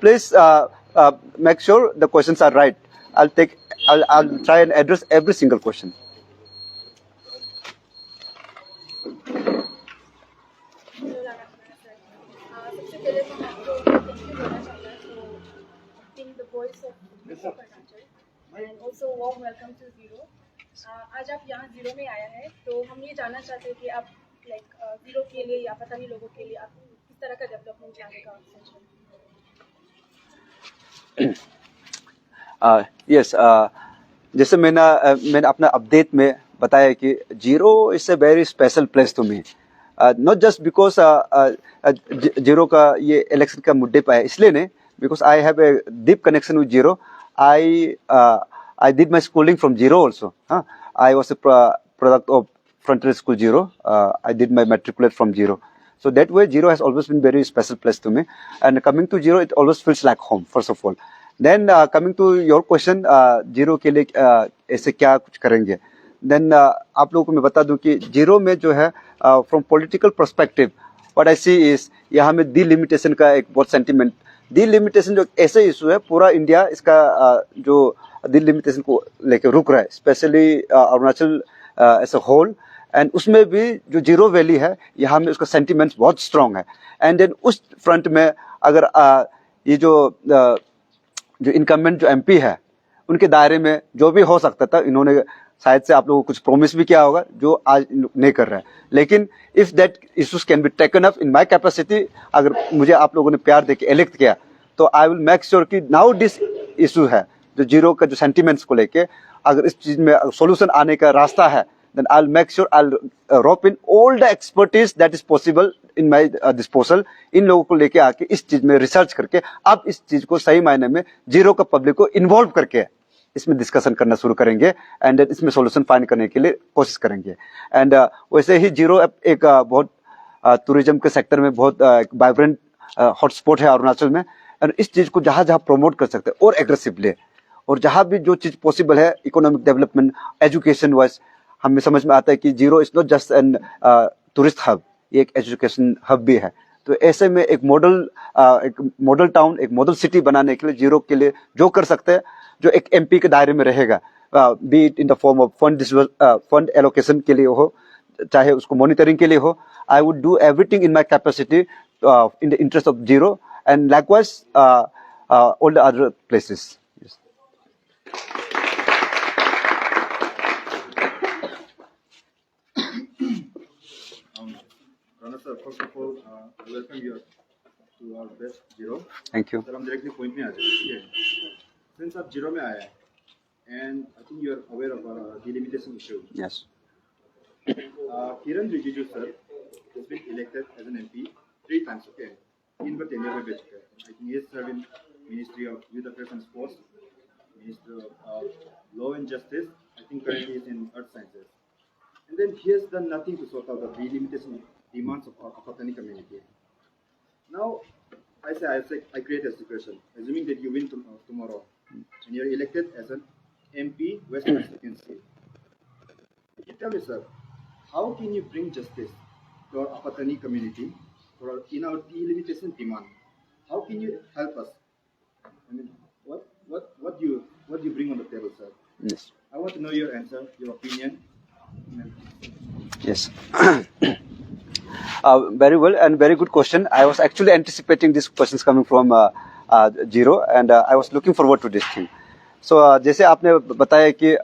please make sure the questions are right. I'll try and address every single question. सबसे पहले तो आपको thank you बोलना चाहता है तो being the voice of Arunachal and also warm welcome to Zero। आज आप यहाँ जीरो में आया है, तो हम ये जानना चाहते हैं कि आप लाइक जीरो के लिए या पता नहीं लोगों के लिए आप किस तरह का डेवलपमेंट लाने का सोच रहे हैं? यस, जैसे मैंने अपना अपडेट में बताया कि Ziro is a very special place to me, not just because Ziro का ये इलेक्शन का मुद्दे पे है इसलिए नहीं, because I have a deep connection with Ziro. I did my schooling from Zero also. I was a product of Frontier School Zero. I did my matriculate from Zero. So that way, Zero has always been very special place to me. And coming to Zero, it always feels like home, first of all. Then coming to your question, Zero के लिए ऐसे क्या कुछ करेंगे? Then आप लोगों को मैं बता दूं कि Zero में जो है from political perspective, what I see is यहाँ में delimitation का एक बहुत sentiment. डिलिमिटेशन जो ऐसे इशू है, पूरा इंडिया इसका जो डिलिमिटेशन को लेकर रुक रहा है, specially Arunachal as a whole. And उसमें भी जो जीरो वैली है यहाँ में उसका सेंटिमेंट्स बहुत स्ट्रांग है. एंड देन उस फ्रंट में अगर ये जो इनकम्बेंट जो एमपी है उनके दायरे में जो भी हो सकता था, इन्होंने शायद से आप लोगों को कुछ प्रॉमिस भी किया होगा जो आज नहीं कर रहे हैं. लेकिन if that issues can be taken up in my capacity, अगर मुझे आप लोगों ने प्यार देके इलेक्ट किया तो आई विल मेक श्योर कि नाउ दिस इशू है जो जीरो का जो सेंटिमेंट्स को लेके, अगर इस चीज में सॉल्यूशन आने का रास्ता है, then I will make sure I will rope in all the expertise that is possible in my disposal. इन लोगों को लेके आके इस चीज में रिसर्च करके अब इस चीज को सही मायने में जीरो का पब्लिक को इन्वॉल्व करके इसमें डिस्कशन करना शुरू करेंगे एंड इसमें सॉल्यूशन फाइंड करने के लिए कोशिश करेंगे. एंड वैसे ही जीरो एक बहुत टूरिज्म के सेक्टर में बहुत वाइब्रेंट हॉटस्पॉट है अरुणाचल में. और इस चीज को जहां जहां प्रमोट कर सकते हैं और एग्रेसिवली, और जहां भी जो चीज पॉसिबल है इकोनॉमिक डेवलपमेंट, एजुकेशन वाइज, हमें समझ में आता है कि Ziro is not just an tourist hub, ये एक एजुकेशन हब भी है. तो ऐसे में एक मॉडल टाउन, एक मॉडल सिटी बनाने के लिए जीरो के लिए जो कर सकते हैं, जो एक एमपी के दायरे में रहेगा, B it in the form of fund allocation के लिए हो, चाहे उसको मॉनिटरिंग के लिए हो, I would do everything in my capacity in the interest of zero and likewise all the other places. Rana sir, first of all, I welcome you to our best Zero. Thank you. Sir हम directly point में आ जाए. ठीक है, since आप zero में आए हैं and I think you are aware of delimitation issue. Yes. Kiran Rijiju sir has been elected as an MP 3 times. Okay, 3 bar tenure में बैठ चुका है. I think he has served in Ministry of Youth Affairs and Sports, Ministry of Law and Justice. I think currently he is in Earth Sciences. And then he has done nothing to sort out the delimitation demands of our Apatani community. Now, I create a situation. Assuming that you win tomorrow and you are elected as an MP West constituency, you tell me, sir, how can you bring justice to our Apatani community in our delimitation demand? How can you help us? I mean, what do you bring on the table, sir? Yes. I want to know your answer, your opinion. Yes. Very well and very good question. I was actually anticipating these questions coming from Zero and I was looking forward to this thing. So जैसे आपने बताया कि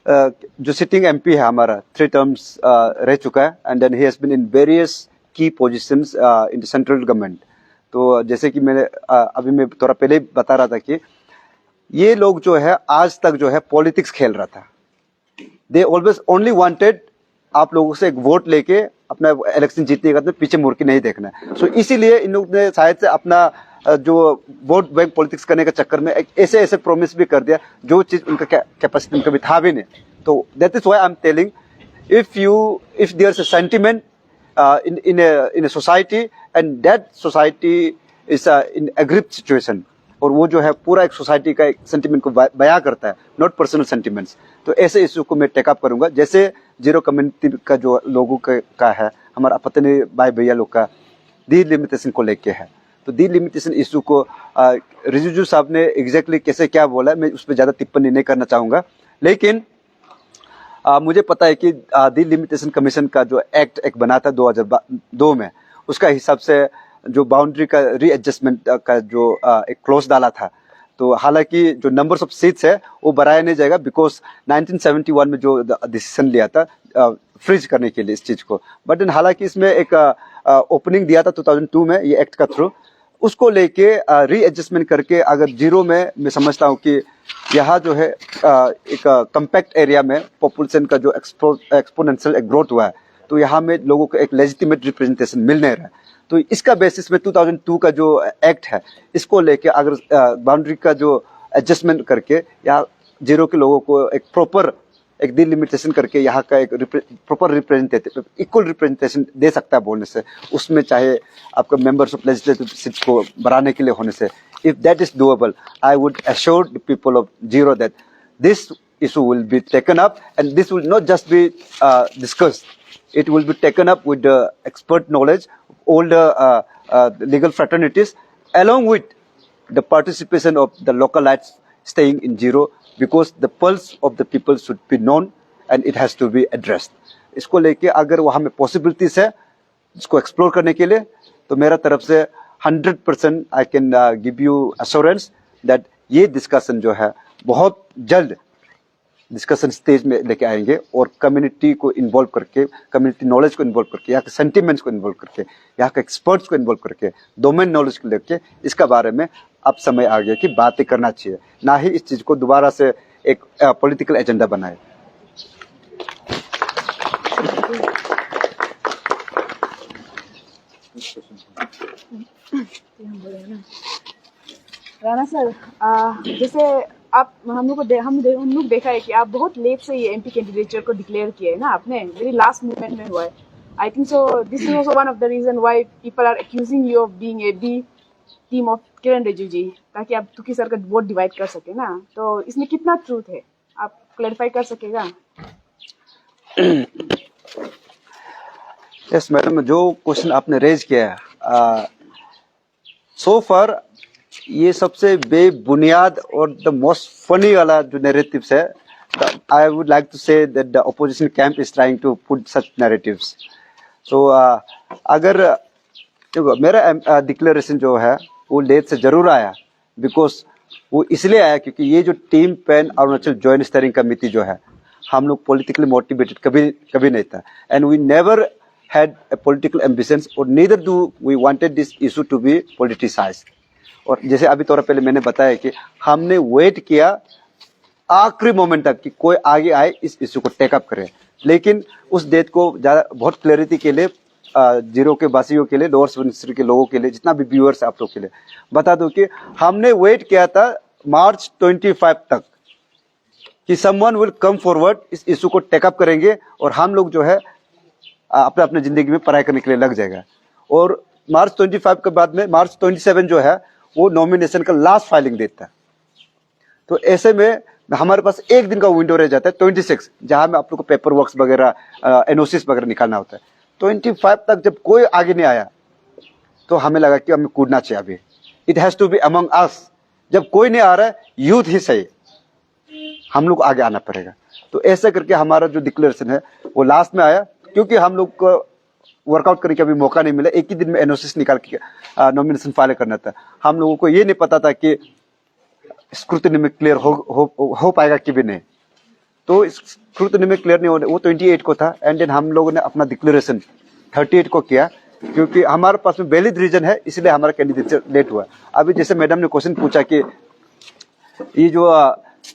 जो sitting MP है हमारा 3 terms रह चुका है and then he has been in various की positions in the central government. तो जैसे कि मैंने अभी मैं थोड़ा पहले बता रहा था कि ये लोग जो है आज तक जो है पॉलिटिक्स खेल रहा था. दे ऑलवेज ओनली वांटेड आप लोगों से एक वोट लेके अपना इलेक्शन जीतने का पीछे मुड़ के नहीं देखना है. सो इसीलिए इन लोगों ने शायद से अपना जो वोट बैंक पॉलिटिक्स करने के चक्कर में एक ऐसे प्रॉमिस भी कर दिया जो चीज उनका कैपेसिटी उनका भी था भी नहीं. तो that is why I am telling, if there's a sentiment in a society and that society is in aggrieved situation, और वो जो है पूरा एक सोसाइटी का एक सेंटिमेंट को बयां करता है, नॉट पर्सनल सेंटिमेंट्स, तो ऐसे इशू को मैं टेकअप करूंगा. जैसे जीरो कम्युनिटी का जो लोगों का है, हमारा अपने भाई भैया लोग का डिलिमिटेशन को लेके है, तो डिलिमिटेशन इशू को रिजिजू साहब ने एग्जैक्टली कैसे क्या बोला मैं उस पर ज्यादा टिप्पणी नहीं करना चाहूंगा. लेकिन मुझे पता है कि डिलिमिटेशन कमीशन का जो एक्ट एक बना था 2002 में, उसका हिसाब से जो बाउंड्री का रीएडजस्टमेंट का जो एक क्लोज डाला था, तो हालांकि जो नंबर्स ऑफ सीट्स है वो बढ़ाया नहीं जाएगा, बिकॉज 1971 में जो डिसीजन लिया था फ्रीज करने के लिए इस चीज को, बट हालांकि इसमें एक ओपनिंग दिया था 2002 में ये एक्ट का थ्रू, उसको लेके रीएडजस्टमेंट करके अगर जीरो में मैं समझता हूँ कि यहाँ जो है एक कम्पैक्ट एरिया में पॉपुलेशन का जो एक्सपोनेंशियल ग्रोथ हुआ है, तो यहाँ में लोगों को एक लेजिटिमेट रिप्रेजेंटेशन मिल नहीं रहा है। तो इसका बेसिस में 2002 का जो एक्ट है इसको लेके अगर बाउंड्री का जो एडजस्टमेंट करके यहाँ जीरो के लोगों को एक प्रॉपर एक डिलिमिटेशन करके यहाँ का एक प्रॉपर रिप्रेजेंटेटिव इक्वल रिप्रेजेंटेशन दे सकता है बोलने से, उसमें चाहे आपका मेंबर्स ऑफ लेजिस्लेटिव सीट्स को बढ़ाने के लिए होने से, if that is doable, I would assure the people of Zero that this issue will be taken up, and this will not just be discussed. It will be taken up with the expert knowledge, all the legal fraternities, along with the participation of the localites staying in Zero, because the pulse of the people should be known and it has to be addressed. इसको लेके अगर वहाँ में possibilities है इसको explore करने के लिए, तो मेरा तरफ से 100% I can give you assurance that ये discussion जो है बहुत जल्द डिस्कशन स्टेज में लेके आएंगे और कम्युनिटी को इन्वॉल्व करके, कम्युनिटी नॉलेज को इन्वॉल्व करके, यहाँ के सेंटिमेंट्स को इन्वॉल्व करके, यहाँ के एक्सपर्ट्स को इन्वॉल्व करके, डोमेन नॉलेज को लेके इसका बारे में अब समय आ गया कि बातें करना चाहिए, ना ही इस चीज को दोबारा से एक पॉलिटिकल एजेंडा बनाए। राणा सर, जैसे आप हम लोग देखा है कि आप बहुत लेट से ये एमपी कैंडिडेचर को डिक्लेयर किए है ना, आपने वेरी लास्ट मोमेंट में हुआ है। I think so this is also one of the reason why people are accusing you of being a B team of Kiren Rijiju ji, ताकि आप तुकी सर का वोट डिवाइड कर सके ना। तो इसमें कितना ट्रूथ है, आप क्लैरिफाई कर सकेगा? यस मैडम, जो क्वेश्चन आपने रेज किया है सो फार ये सबसे बेबुनियाद और द मोस्ट फनी वाला जो नैरेटिव्स है, I would like to say that the opposition camp is trying to put such narratives. So अगर देखो मेरा डिक्लेरेशन जो है वो लेट से जरूर आया, बिकॉज वो इसलिए आया क्योंकि ये जो team Pan Arunachal joint steering committee जो है, हम लोग पॉलिटिकली मोटिवेटेड कभी नहीं था, and we never had a political ambitions or neither do we wanted this issue to be politicized। और जैसे अभी थोड़ा पहले मैंने बताया कि हमने वेट किया आखिरी मोमेंट तक कि कोई आगे आए इस इशू को टेकअप करे, लेकिन उस डेट को ज्यादा बहुत क्लैरिटी के लिए जीरो के वासियों के लिए, लोअर सुबनसिरी के लोगों के लिए, जितना भी व्यूअर्स आप लोग के लिए बता दो कि हमने वेट किया था मार्च 25 तक कि समवन विल कम फॉरवर्ड, इस इशू को टेकअप करेंगे और हम लोग जो है अपने अपने जिंदगी में पढ़ाई करने के लिए लग जाएगा। और मार्च 25 के बाद में मार्च 27 जो है वो नॉमिनेशन का लास्ट फाइलिंग डेट था। तो ऐसे में हमारे पास एक दिन का विंडो रह जाता है 26, जहां में आप लोग को पेपर वर्क वगैरह एनओसीस वगैरह निकालना होता है। 25 तक जब कोई आगे नहीं आया तो हमें लगा कि हमें कूदना चाहिए, अभी it has to be among us. जब कोई नहीं आ रहा है, यूथ ही सही, हम लोग आगे आना पड़ेगा। तो ऐसा करके हमारा जो डिक्लेरेशन है वो लास्ट में आया, क्योंकि हम लोग को वर्कआउट करने का भी मौका नहीं मिला, एक ही दिन में एनओसीस निकाल के नॉमिनेशन फाइल करना था। हम लोगों को ये नहीं पता था कि स्क्रूटनी में क्लियर हो पाएगा कि भी नहीं। तो स्क्रूटनी में क्लियर नहीं होने, वो 28 को था, एंड देन हम लोगों ने अपना डिक्लेरेशन 38 को किया, क्योंकि हमारे पास में वैलिड रीजन है, इसलिए हमारा कैंडिडेट लेट हुआ। अभी जैसे मैडम ने क्वेश्चन पूछा कि ये जो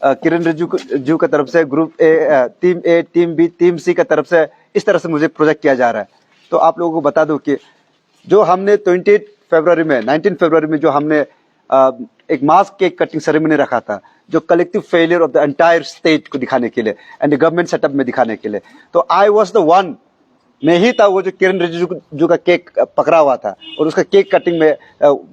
किरण रिजिजू का तरफ से group A, team B, team C का तरफ से इस तरह से मुझे प्रोजेक्ट किया जा रहा है, तो आप लोगों को बता दूं कि जो हमने 19 फरवरी में जो हमने एक मास केक कटिंग सेरेमनी रखा था, जो collective failure of the entire state को दिखाने के लिए एंड गवर्नमेंट सेटअप में दिखाने के लिए, तो आई वाज द वन, मैं ही था वो जो किरण रिजिजू का केक पकड़ा हुआ था और उसका केक कटिंग में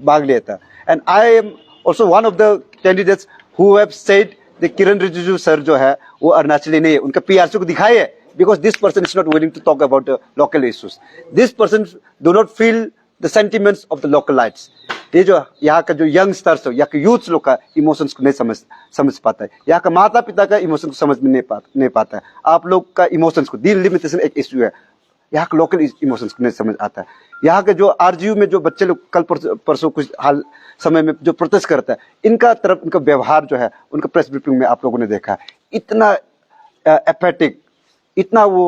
भाग लिया था। And I am also one of the candidates who have said the Kiran Rijiju sir जो है वो अरुणाचली नहीं है, उनका पीआरसी को दिखाई है, because this person is not willing to talk about the local issues. This person do not feel the sentiments of the localites. ये जो यहाँ का जो यंगस्टर्स हो, यहाँ के यूथ लोग का इमोशंस को नहीं समझ पाता है, यहाँ का माता पिता का इमोशन को समझ में नहीं पाता है। आप लोग का इमोशंस को, दी लिमिटेशन एक इश्यू है, यहाँ के लोकल इमोशंस नहीं समझ आता है। यहाँ के जो आरजीयू में जो बच्चे लोग कल परसों कुछ हाल समय में जो प्रोटेस्ट करता है, इनका तरफ इनका व्यवहार जो है, उनका प्रेस ब्रीफिंग में आप लोगों ने देखा है, इतना एपैथिक, इतना वो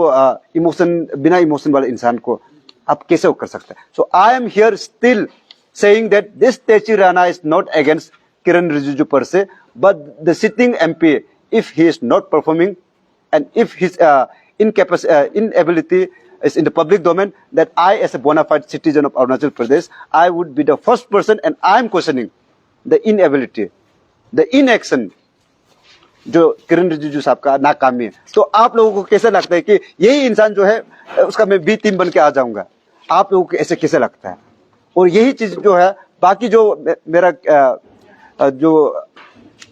इमोशन, बिना इमोशन वाले इंसान को आप कैसे वो कर सकते हैं। So I am here still saying that this Techi Rana is not against Kiran Rijiju per se, but the sitting MP, if he is not performing and if his inability is in the public domain, that I as a bona fide citizen of Arunachal Pradesh, I would be the first person and I am questioning the inability, the inaction जो किरण रिजिजू साहब का नाकामी है। तो आप लोगों को कैसे लगता है कि यही इंसान जो है उसका मैं बी टीम बन के आ जाऊंगा? आप लोगों को ऐसे कैसे लगता है? और यही चीज जो है, बाकी जो मेरा जो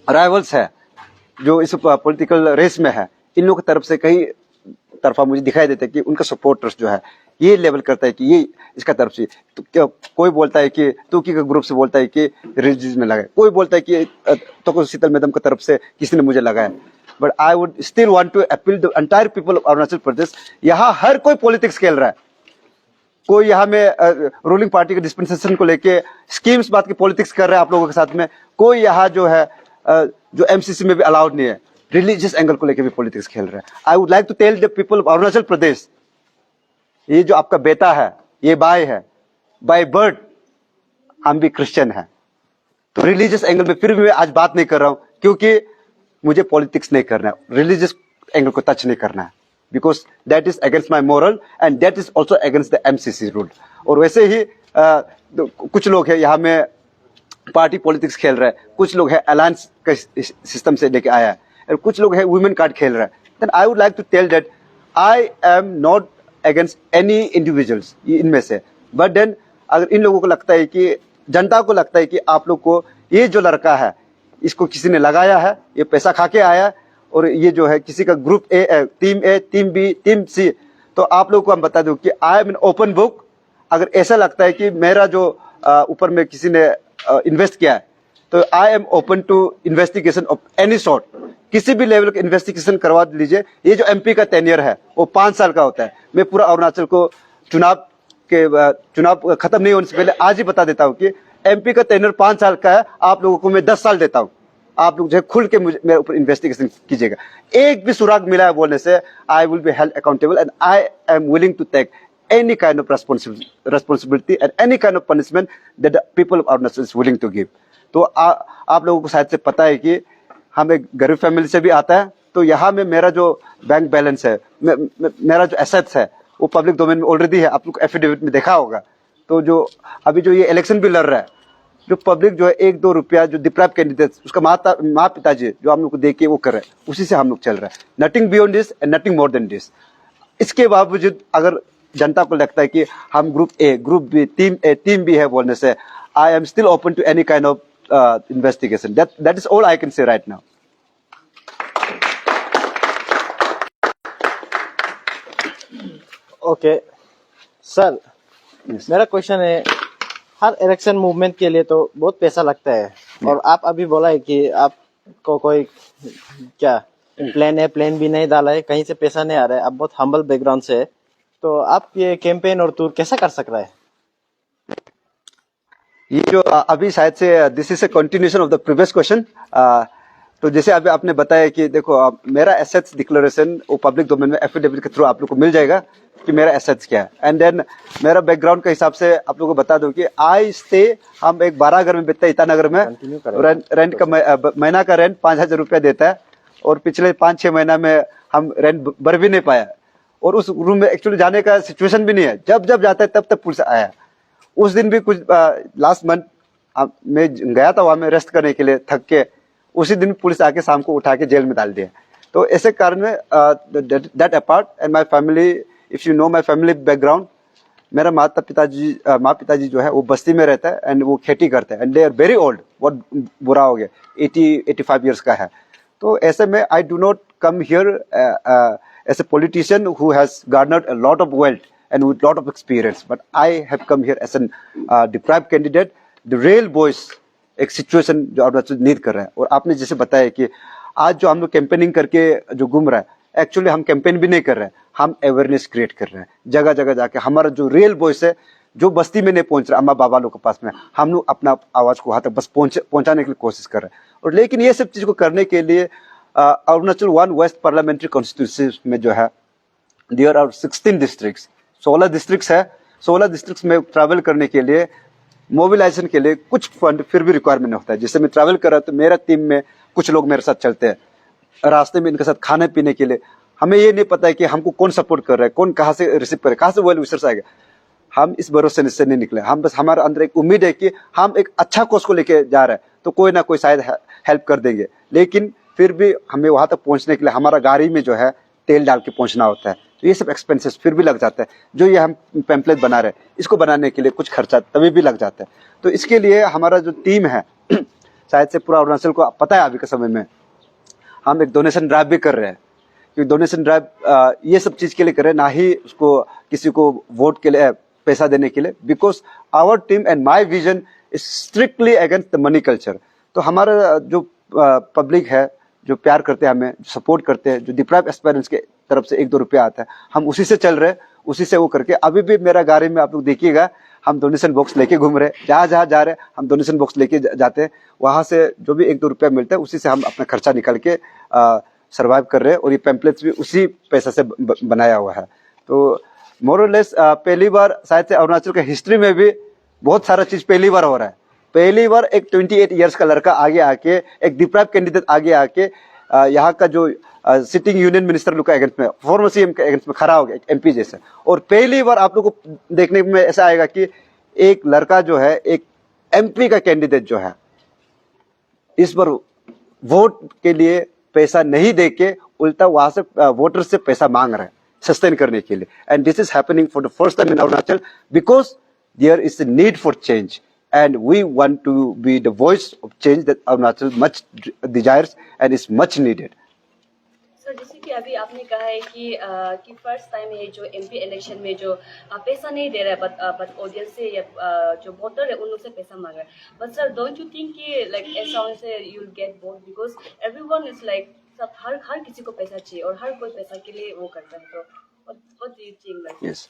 राइवल्स है जो इस पॉलिटिकल रेस में है, इन लोगों की तरफ से कई तरफा मुझे दिखाई देता है कि उनका सपोर्टर्स जो है ये लेवल करता है कि ये इसका तरफ से तो कोई बोलता है कि तुकी का ग्रुप से बोलता है कि रिलीजियस में लगाए, कोई बोलता है कि तो शीतल मैडम की तरफ से किसी ने मुझे लगाया। But I would still want to appeal the entire people of Arunachal Pradesh. यहाँ हर कोई पॉलिटिक्स खेल रहा है, कोई यहाँ में रूलिंग पार्टी के डिस्पेंसेशन को लेके स्कीम्स बात की पॉलिटिक्स कर रहा है आप लोगों के साथ में, कोई यहाँ जो है जो एमसीसी में भी अलाउड नहीं है, रिलीजियस एंगल को लेके भी पॉलिटिक्स खेल रहा है। I would like to tell the people of Arunachal Pradesh, ये जो आपका बेटा है, ये बाय है, बाय बर्थ हम भी क्रिश्चियन हैं, तो रिलीजियस एंगल में फिर भी मैं आज बात नहीं कर रहा हूं, क्योंकि मुझे पॉलिटिक्स नहीं करना है, रिलीजियस एंगल को टच नहीं करना है, because that is against my moral and that is also against the MCC rule. और वैसे ही कुछ लोग हैं यहाँ में पार्टी पॉलिटिक्स खेल रहे हैं, कुछ लोग हैं अलायंस का सिस्टम से लेके आया है, और कुछ लोग हैं वुमेन कार्ड खेल रहे हैं। Then I would like to tell that I am not against any individuals इनमें से, बट देन अगर इन लोगों को लगता है कि जनता को लगता है कि आप लोग को ये जो लड़का है इसको किसी ने लगाया है, ये पैसा खा के आया और ये जो है किसी का ग्रुप टीम ए, टीम बी, टीम सी, तो आप लोगों को हम बता दूं कि I am an open book. अगर ऐसा लगता है कि मेरा जो ऊपर में किसी ने इन्वेस्ट किया है, तो I am open to investigation of any sort, किसी भी लेवल का इन्वेस्टिगेशन करवा लीजिए। ये जो एमपी का टेन्योर है वो 5 साल का होता है। मैं पूरा अरुणाचल को चुनाव खत्म नहीं होने से पहले आज ही बता देता हूँ कि एमपी का टेन्योर 5 साल का है, आप लोगों को मैं 10 साल देता हूँ। आप लोग जो है खुल के मेरे ऊपर इन्वेस्टिगेशन कीजिएगा। एक भी सुराग मिला है बोलने से I will be held accountable and I am willing to take any kind of responsibility and any kind of punishment that the people of Arunachal is willing to give। तो आप लोगों को शायद से पता है कि हम एक गरीब फैमिली से भी आता है, तो यहाँ में मेरा जो बैंक बैलेंस है, मेरा जो एसेट्स है वो पब्लिक डोमेन में ऑलरेडी है, आप लोग एफिडेविट में देखा होगा। तो जो अभी जो ये इलेक्शन भी लड़ रहा है, जो पब्लिक जो है 1-2 रुपया जो डिप्राइव कैंडिडेट उसका माँ पिताजी जो हम लोग को दे के वो कर रहे हैं, उसी से हम लोग चल रहे हैं। Nothing beyond this and nothing more than this. इसके बावजूद अगर जनता को लगता है कि हम group A, group B, team B है बोलने से, I am still open to any kind of investigation. That is all I can say right now. Okay sir, मेरा क्वेश्चन है, हर इलेक्शन मूवमेंट के लिए तो बहुत पैसा लगता है, और आप अभी बोला है कि आपको कोई क्या प्लान है, प्लान भी नहीं डाला है, कहीं से पैसा नहीं आ रहा है, आप बहुत हम्बल बैकग्राउंड से है, तो आप ये कैंपेन और टूर कैसा कर सक रहा है? ये जो अभी शायद से this is A continuation of the previous question. तो जैसे अभी आपने बताया कि देखो मेरा एसेट्स डिक्लेरेशन वो पब्लिक डोमेन में एफिडेविट के थ्रू आप लोग को मिल जाएगा कि मेरा एसेट्स क्या है। एंड देन मेरा बैकग्राउंड के हिसाब से आप लोगों को बता दूं कि आई स्टे, हम एक 12 घर में बेचते हैं ईटानगर में, रेंट का महीना का रेंट 5,000 रुपया देता है, और पिछले 5-6 महीना में हम रेंट भर भी नहीं पाया, और उस रूम में एक्चुअली जाने का सिचुएशन भी नहीं है। जब जब जाता है तब तब पुलिस आया। उस दिन भी कुछ लास्ट मंथ मैं गया था वहां में रेस्ट करने के लिए, थक के, उसी दिन पुलिस आके शाम को उठा के जेल में डाल दिया। तो ऐसे कारण में that apart and my family, if you know my family background, मेरा माँ पिताजी जो है वो बस्ती में रहता है एंड वो खेती करते हैं, and they are very old, बहुत बुरा हो गया, 80-85 ईयर्स का है। तो ऐसे में I do not come here as a politician who has garnered a lot of wealth and with lot of experience, but I have come here as a deprived candidate, the real voice, एक situation जो Arunachal need कर रहा है। और आपने जैसे बताया कि आज जो हम लोग कैंपेनिंग करके जो घूम रहा है, एक्चुअली हम कैंपेन भी नहीं कर रहे हैं, हम अवेयरनेस क्रिएट कर रहे हैं जगह जगह जाके। हमारा जो रियल वॉइस है जो बस्ती में नहीं पहुंच रहा, अम्मा बाबा लोग के पास में, हम लोग अपना आवाज को वहां तक बस पहुंचाने की कोशिश कर रहे हैं। और लेकिन ये सब चीज को करने के लिए अरुणाचल 1 वेस्ट पार्लियामेंट्री कॉन्स्टिट्यूंसी में जो है देयर आर 16 डिस्ट्रिक्ट्स, 16 डिस्ट्रिक्ट्स है। 16 डिस्ट्रिक्ट्स में ट्रैवल करने के लिए मोबिलाइजेशन के लिए कुछ फंड फिर भी रिक्वायरमेंट होता है। जैसे मैं ट्रैवल कर रहा हूं तो मेरा टीम में कुछ लोग मेरे साथ चलते हैं, रास्ते में इनके साथ खाने पीने के लिए हमें ये नहीं पता है कि हमको कौन सपोर्ट कर रहा है, कौन कहाँ से रिसीव करे, कहाँ से वेल विशर्स आएगा। हम इस भरोसे से नहीं निकले, हम बस हमारे अंदर एक उम्मीद है कि हम एक अच्छा कोर्स को लेके जा रहे हैं तो कोई ना कोई शायद हेल्प कर देंगे। लेकिन फिर भी हमें वहां तक पहुंचने के लिए हमारा गाड़ी में जो है तेल डाल के पहुंचना होता है, तो ये सब एक्सपेंसेस फिर भी लग जाता है। जो ये हम पैम्पलेट बना रहे हैं इसको बनाने के लिए कुछ खर्चा तभी भी लग जाता है। तो इसके लिए हमारा जो टीम है शायद से पूरा अरुणाचल को पता है अभी के समय में हम एक डोनेशन ड्राइव भी कर रहे हैं। क्योंकि डोनेशन ड्राइव ये सब चीज के लिए कर रहे हैं, ना ही उसको किसी को वोट के लिए पैसा देने के लिए, because our team and my vision is strictly against the money culture. तो हमारा जो पब्लिक है जो प्यार करते हैं, हमें सपोर्ट करते हैं, जो डिप्राइव एस्पायरेंट्स के तरफ से 1-2 रुपया आता है हम उसी से चल रहे हैं, उसी से वो करके। अभी भी मेरा गाड़ी में आप लोग देखिएगा हम डोनेशन बॉक्स लेके घूम रहे हैं, जहां जहां जा रहे हैं हम डोनेशन बॉक्स लेके जाते हैं, वहां से जो भी 1-2 रुपया मिलता है उसी से हम अपना खर्चा निकाल के सर्वाइव कर रहे हैं। और ये पैम्पलेट्स भी उसी पैसा से बनाया हुआ है। तो मोर और लेस पहली बार शायद से अरुणाचल के हिस्ट्री में भी बहुत सारा चीज पहली बार हो रहा है। पहली बार एक 28 इयर्स का लड़का आगे आके, एक डिप्राइव कैंडिडेट आगे आके यहाँ का जो सिटिंग यूनियन मिनिस्टर लोग का अगेंस्ट में, फॉर्मर सीएम के अगेंस्ट में खड़ा हो गया, एमपी जैसे। और पहली बार आप लोग को देखने में ऐसा आएगा कि एक लड़का जो है, एक एमपी का कैंडिडेट जो है, इस बार वोट के लिए पैसा नहीं देके उल्टा वहां से वोटर से पैसा मांग रहे हैं सस्टेन करने के लिए। And this is happening for the first time in Arunachal because there is a need for change and we want to be the voice of change that Arunachal much desires and is much needed. Sir जैसे कि अभी आपने कहा है कि first time ये जो MP election में जो पैसा नहीं दे रहा है बट ऑडियंस से या जो वोटर है उन लोग से पैसा मांग रहा है। But sir don't you think कि लाइक ऐसा होने से you will get vote because everyone is like सब हर किसी को पैसा चाहिए और हर कोई पैसा के लिए वो करता है। तो what do you think like? Yes,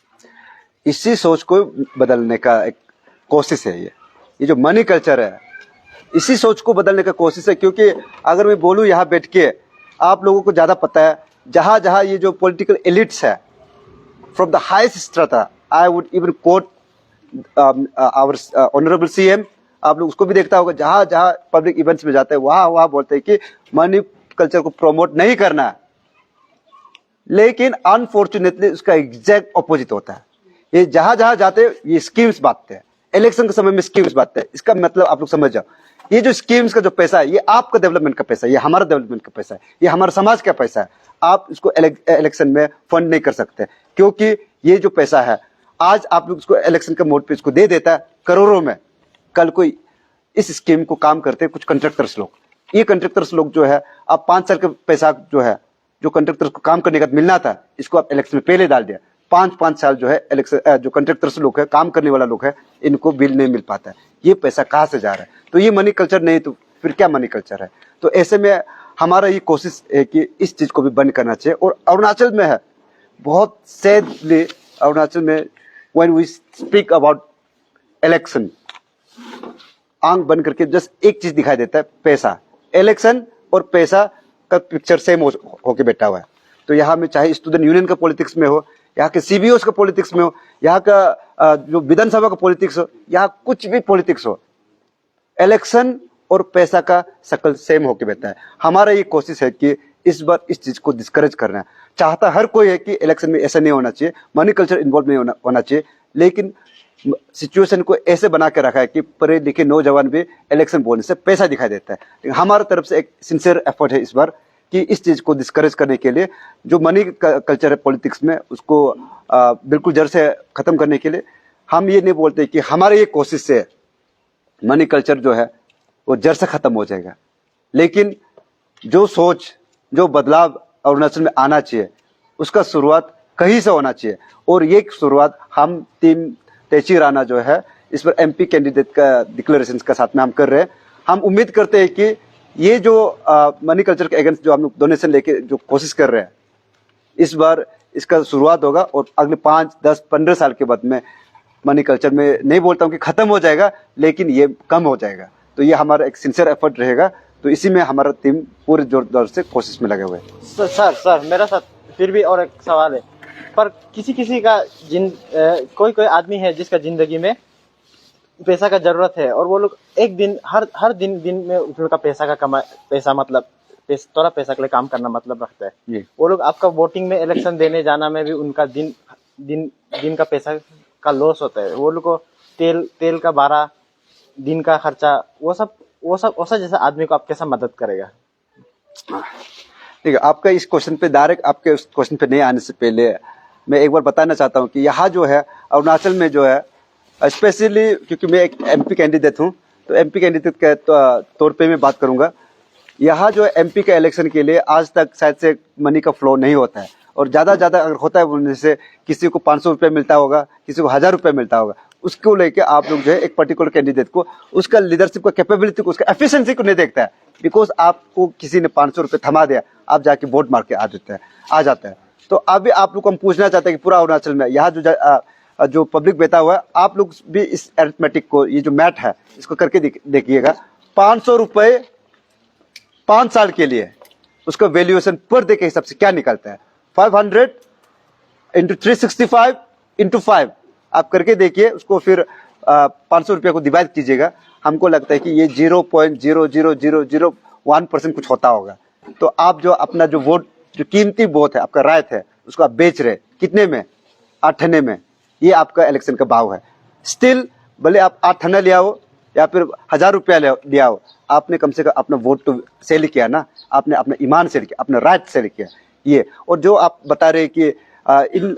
इसी सोच को बदलने का एक कोशिश है ये जो मनी कल्चर है, इसी सोच को बदलने का कोशिश है। क्योंकि अगर मैं बोलूं यहाँ बैठ के, आप लोगों को ज्यादा पता है जहां जहां ये जो पॉलिटिकल एलिट्स है from the highest strata, I would even quote our honourable CM, आप लोग उसको भी देखता होगा, जहां जहां पब्लिक इवेंट्स में जाते हैं वहां बोलते हैं कि मनी कल्चर को प्रमोट नहीं करना है। लेकिन अनफॉर्चुनेटली उसका एग्जैक्ट ऑपोजिट होता है। ये जहां जहां जाते हैं ये स्कीम्स बांटते हैं, इलेक्शन के समय में स्कीम्स बांटते हैं। इसका मतलब आप लोग समझ जाओ, ये जो स्कीम्स का जो पैसा है ये आपका डेवलपमेंट का पैसा है, ये हमारा डेवलपमेंट का पैसा है, ये हमारे समाज का पैसा है। आप इसको इलेक्शन में फंड नहीं कर सकते क्योंकि ये जो पैसा है आज आप लोग इसको इलेक्शन के मोड पे इसको दे देता है करोड़ों में। कल कोई इस स्कीम को काम करते हैं कुछ कंट्रैक्टर्स लोग, ये कंट्रैक्टर्स लोग जो है आप 5 साल का पैसा जो है जो कंट्रैक्टर्स को काम करने का मिलना था इसको आप इलेक्शन में पहले डाल दिया। 5 साल जो है इलेक्शन जो कंट्रैक्टर्स लोग है, काम करने वाला लोग है, इनको बिल नहीं मिल पाता है। ये पैसा कहाँ से जा रहा है? तो ये मनी कल्चर नहीं तो फिर क्या मनी कल्चर है? तो ऐसे में हमारा ये कोशिश है कि इस चीज को भी बंद करना चाहिए। और अरुणाचल में है बहुत सैडली, अरुणाचल में when we speak about election, आंख बंद करके जस्ट एक चीज दिखाई देता है, पैसा। इलेक्शन और पैसा का पिक्चर सेम होके बैठा हुआ है। तो यहाँ में चाहे स्टूडेंट यूनियन का पॉलिटिक्स में हो, यहाँ के सीबीओस का पॉलिटिक्स में हो, यहाँ का जो विधानसभा का पॉलिटिक्स हो, यहाँ कुछ भी पॉलिटिक्स हो, इलेक्शन और पैसा का शकल सेम होके बैठा है। हमारा ये कोशिश है कि इस बार इस चीज को डिस्करेज करना है। चाहता हर कोई है कि इलेक्शन में ऐसा नहीं होना चाहिए, मनी कल्चर इन्वॉल्व नहीं होना चाहिए, लेकिन सिचुएशन को ऐसे बना के रखा है कि पढ़े लिखे नौजवान भी इलेक्शन बोलने से पैसा दिखाई देता है। लेकिन हमारी तरफ से एक सिंसियर एफर्ट है इस बार कि इस चीज को डिस्करेज करने के लिए, जो मनी कल्चर है पॉलिटिक्स में उसको बिल्कुल जड़ से खत्म करने के लिए। हम ये नहीं बोलते कि हमारी ये कोशिश से मनी कल्चर जो है वो जड़ से खत्म हो जाएगा, लेकिन जो सोच, जो बदलाव अरुणाचल में आना चाहिए उसका शुरुआत कहीं से होना चाहिए। और ये शुरुआत हम टीम तेची राणा जो है इस पर एमपी कैंडिडेट का डिक्लेरेशन के साथ में हम कर रहे हैं। हम उम्मीद करते हैं कि ये जो मनी कल्चर के अगेंस्ट जो हम लोग डोनेशन लेके जो कोशिश कर रहे हैं, इस बार इसका शुरुआत होगा और अगले 5, 10, 15 साल के बाद में मनी कल्चर में नहीं बोलता हूँ कि खत्म हो जाएगा, लेकिन ये कम हो जाएगा। तो ये हमारा एक सिंसियर एफर्ट रहेगा। तो इसी में हमारा टीम पूरे जोर से कोशिश में लगे हुए हैं। सर मेरा साथ फिर भी और एक सवाल है, पर किसी का कोई आदमी है जिसका जिंदगी में पैसा का जरूरत है और वो लोग एक दिन हर दिन में उनका पैसा मतलब थोड़ा पैसा के लिए काम करना मतलब रखता है। वो लोग आपका वोटिंग में इलेक्शन देने जाना में भी उनका दिन का पैसा का लॉस होता है। वो लोग को तेल का 12 दिन का खर्चा वो सब जैसा आदमी को आप कैसा मदद करेगा? ठीक है, आपका इस क्वेश्चन पे डायरेक्ट आपके उस क्वेश्चन पे नहीं आने से पहले मैं एक बार बताना चाहता हूँ कि यहाँ जो है अरुणाचल में जो है स्पेशली, क्योंकि मैं एक एमपी कैंडिडेट हूँ, तो एमपी कैंडिडेट के तौर पे मैं बात करूंगा। यहाँ जो एमपी के इलेक्शन के लिए आज तक शायद से मनी का फ्लो नहीं होता है, और ज्यादा अगर होता है बोलने से किसी को 500 रुपये मिलता होगा, किसी को 1000 रुपये मिलता होगा। उसको लेके आप लोग जो है एक पर्टिकुलर कैंडिडेट को उसका लीडरशिप का कैपेबिलिटी को, उसका एफिशिएंसी को नहीं देखता है। बिकॉज आपको किसी ने 500 रुपये थमा दिया, आप जाके वोट मार के आ जाता है। तो अभी आप लोग को हम पूछना चाहते हैं कि पूरा अरुणाचल में यहाँ जो पब्लिक बैठा हुआ है, आप लोग भी इस अरिथमेटिक को, ये जो मैथ है इसको करके देखिएगा। 500 रुपये 5 साल के लिए उसका वैल्यूएशन पर डे के हिसाब से क्या निकलता है? 500 इंटू 365 इंटू 5 आप करके देखिए, उसको फिर 500 रुपये को डिवाइड कीजिएगा। हमको लगता है कि ये 0.00001% कुछ होता होगा। तो आप जो अपना जो वोट, जो कीमती वोट है, आपका राइट है, उसको आप बेच रहे कितने में? 8 आने में। ये आपका इलेक्शन का भाव है। स्टिल भले आप 8 आना ले आओ या फिर 1000 रुपया ले आओ, आपने कम से कम अपना वोट तो सेल किया ना, आपने अपना ईमान सेल किया, अपना राइट सेल किया। ये और जो आप बता रहे कि इन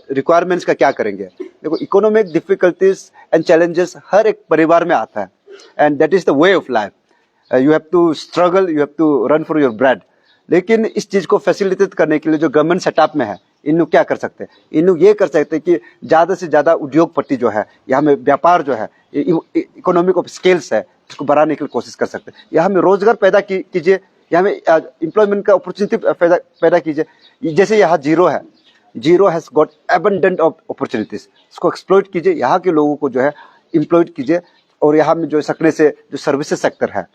रिक्वायरमेंट्स का क्या करेंगे, देखो इकोनॉमिक डिफिकल्टीज एंड चैलेंजेस हर एक परिवार में आता है, and that is the way of life. You have to struggle, you have to run for your bread. लेकिन इस चीज को फैसिलिटेट करने के लिए जो गवर्नमेंट सेटअप में है, इन लोग क्या कर सकते हैं? इन लोग ये कर सकते हैं कि ज्यादा से ज्यादा उद्योगपति जो है, यहाँ में व्यापार जो है, इकोनॉमिक ऑफ स्केल्स है, इसको बढ़ाने की कोशिश कर सकते हैं। यहाँ में रोजगार पैदा कीजिए, यहाँ में एम्प्लॉयमेंट का अपॉर्चुनिटी पैदा कीजिए। जैसे यहाँ zero has got abundant of opportunities, इसको एक्सप्लॉइट कीजिए, यहाँ के लोगों को जो है एम्प्लॉयड कीजिए। और यहाँ में जो सकने से जो सर्विसेज सेक्टर है,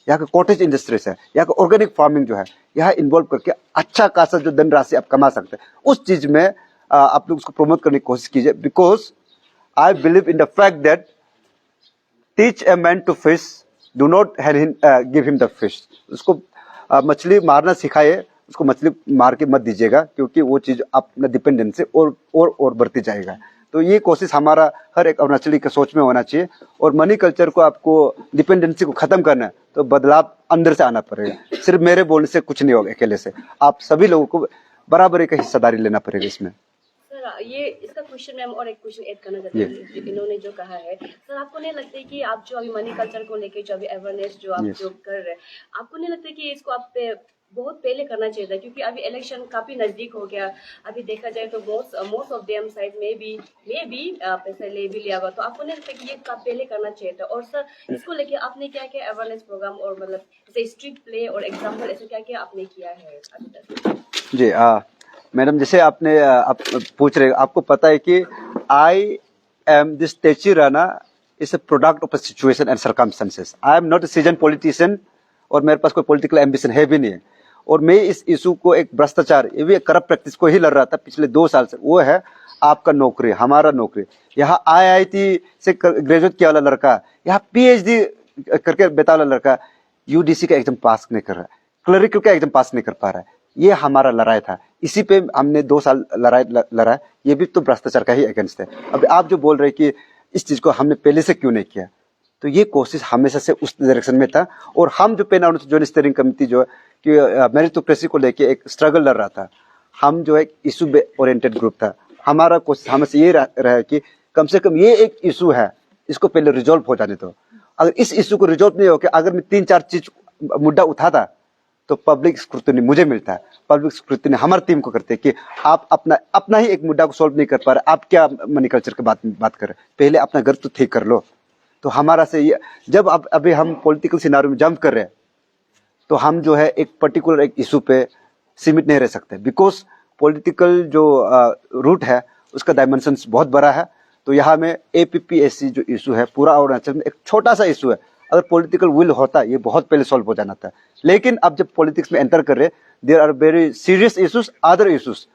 यहाँ का कॉटेज इंडस्ट्रीज है, यहाँ का ऑर्गेनिक फार्मिंग जो है, यहाँ इन्वॉल्व करके अच्छा खासा जो धनराशि आप कमा सकते हैं, उस चीज में आप लोग उसको प्रमोट करने की कोशिश कीजिए। Because I believe in the fact that teach a man to fish, do not give him the fish. उसको मछली मारना सिखाइए, उसको मछली मार के मत दीजिएगा, क्योंकि वो चीज अपना डिपेंडेंसी और बढ़ती जाएगा। तो ये कोशिश हमारा हर एक अरुणाचली के सोच में होना चाहिए। और मनी कल्चर को, आपको डिपेंडेंसी को खत्म करना है तो बदलाव अंदर से आना पड़ेगा। सिर्फ मेरे बोलने से कुछ नहीं होगा, अकेले से आप सभी लोगों को बराबरी का हिस्सेदारी लेना पड़ेगा इसमें। सर ये इसका क्वेश्चन में हम और एक क्वेश्चन ऐड करना चाहते हैं। इन्होंने जो कहा है, सर आपको नहीं लगता है कि आप जो अभी मनी कल्चर को लेके जो अभी अवेयरनेस जो आप जो कर रहे हैं, आपको नहीं लगता कि इसको आप पे बहुत पहले करना चाहिए था? क्योंकि अभी इलेक्शन काफी नजदीक हो गया। अभी देखा जाए तो मोस्ट ऑफ देम साइड में भी पैसा ले भी लिया हुआ। तो आपको नहीं लगता कि ये पहले करना चाहिए था? और सर इसको लेके आपने क्या क्या अवेयरनेस प्रोग्राम और मतलब जैसे स्ट्रीट प्ले और एग्जाम्पल ऐसे क्या क्या आपने किया है अभी तक? जी मैडम, जैसे आपने आप पूछ रहे, आपको पता है कि I M this Techi Rana is a product of a situation and circumstances. I am not a season politician और मेरे पास कोई पॉलिटिकल एम्बिशन है भी नहीं है। और मैं इस इशू को, एक भ्रष्टाचार, ये भी एक करप्ट प्रैक्टिस को ही लड़ रहा था पिछले 2 साल से। वो है आपका नौकरी, हमारा नौकरी। यहाँ IIT से ग्रेजुएट किया वाला लड़का, यहाँ PhD करके बेटा वाला लड़का UDC का एग्जाम पास नहीं कर रहा है, क्लरिकल का एग्जाम पास नहीं कर पा रहा है। ये हमारा लड़ाई था, इसी पे हमने 2 साल लड़ा। ये भी तो भ्रष्टाचार का ही अगेंस्ट है। अब आप जो बोल रहे कि इस चीज को हमने पहले से क्यों नहीं किया, तो ये कोशिश हमेशा से उस डायरेक्शन में था। और हम जो पेन आउट जो स्टीयरिंग कमेटी जो है कि मेरिटोक्रेसी को लेके एक स्ट्रगल लड़ रहा था, हम जो एक इशू ओरिएंटेड ग्रुप था। हमारा कोशिश हमेशा ये रहा कि कम से कम ये एक इशू है, इसको पहले रिजॉल्व हो जाने दो। अगर इस इशू को रिजॉल्व नहीं हो के अगर मैं 3-4 चीज मुद्दा उठाता तो पब्लिक स्क्रूटनी मुझे मिलता है, पब्लिक स्क्रूटनी हमारी टीम को करते हैं कि आप अपना ही एक मुद्दा को सॉल्व नहीं कर पा रहे, आप क्या मनी कल्चर की बात कर रहे, पहले अपना घर तो ठीक कर लो। तो हमारा से ये, जब अभी हम पॉलिटिकल सिनारियो में जंप कर रहे हैं, तो हम जो है एक पर्टिकुलर एक इशू पे सीमित नहीं रह सकते। बिकॉज पॉलिटिकल जो रूट है उसका डायमेंशंस बहुत बड़ा है। तो यहाँ में APPSC जो इशू है पूरा अरुणाचल में एक छोटा सा इशू है, अगर पॉलिटिकल विल होता ये बहुत पहले सॉल्व हो जाना था। लेकिन अब जब पॉलिटिक्स में एंटर कर रहे, there are very serious issues, other issues,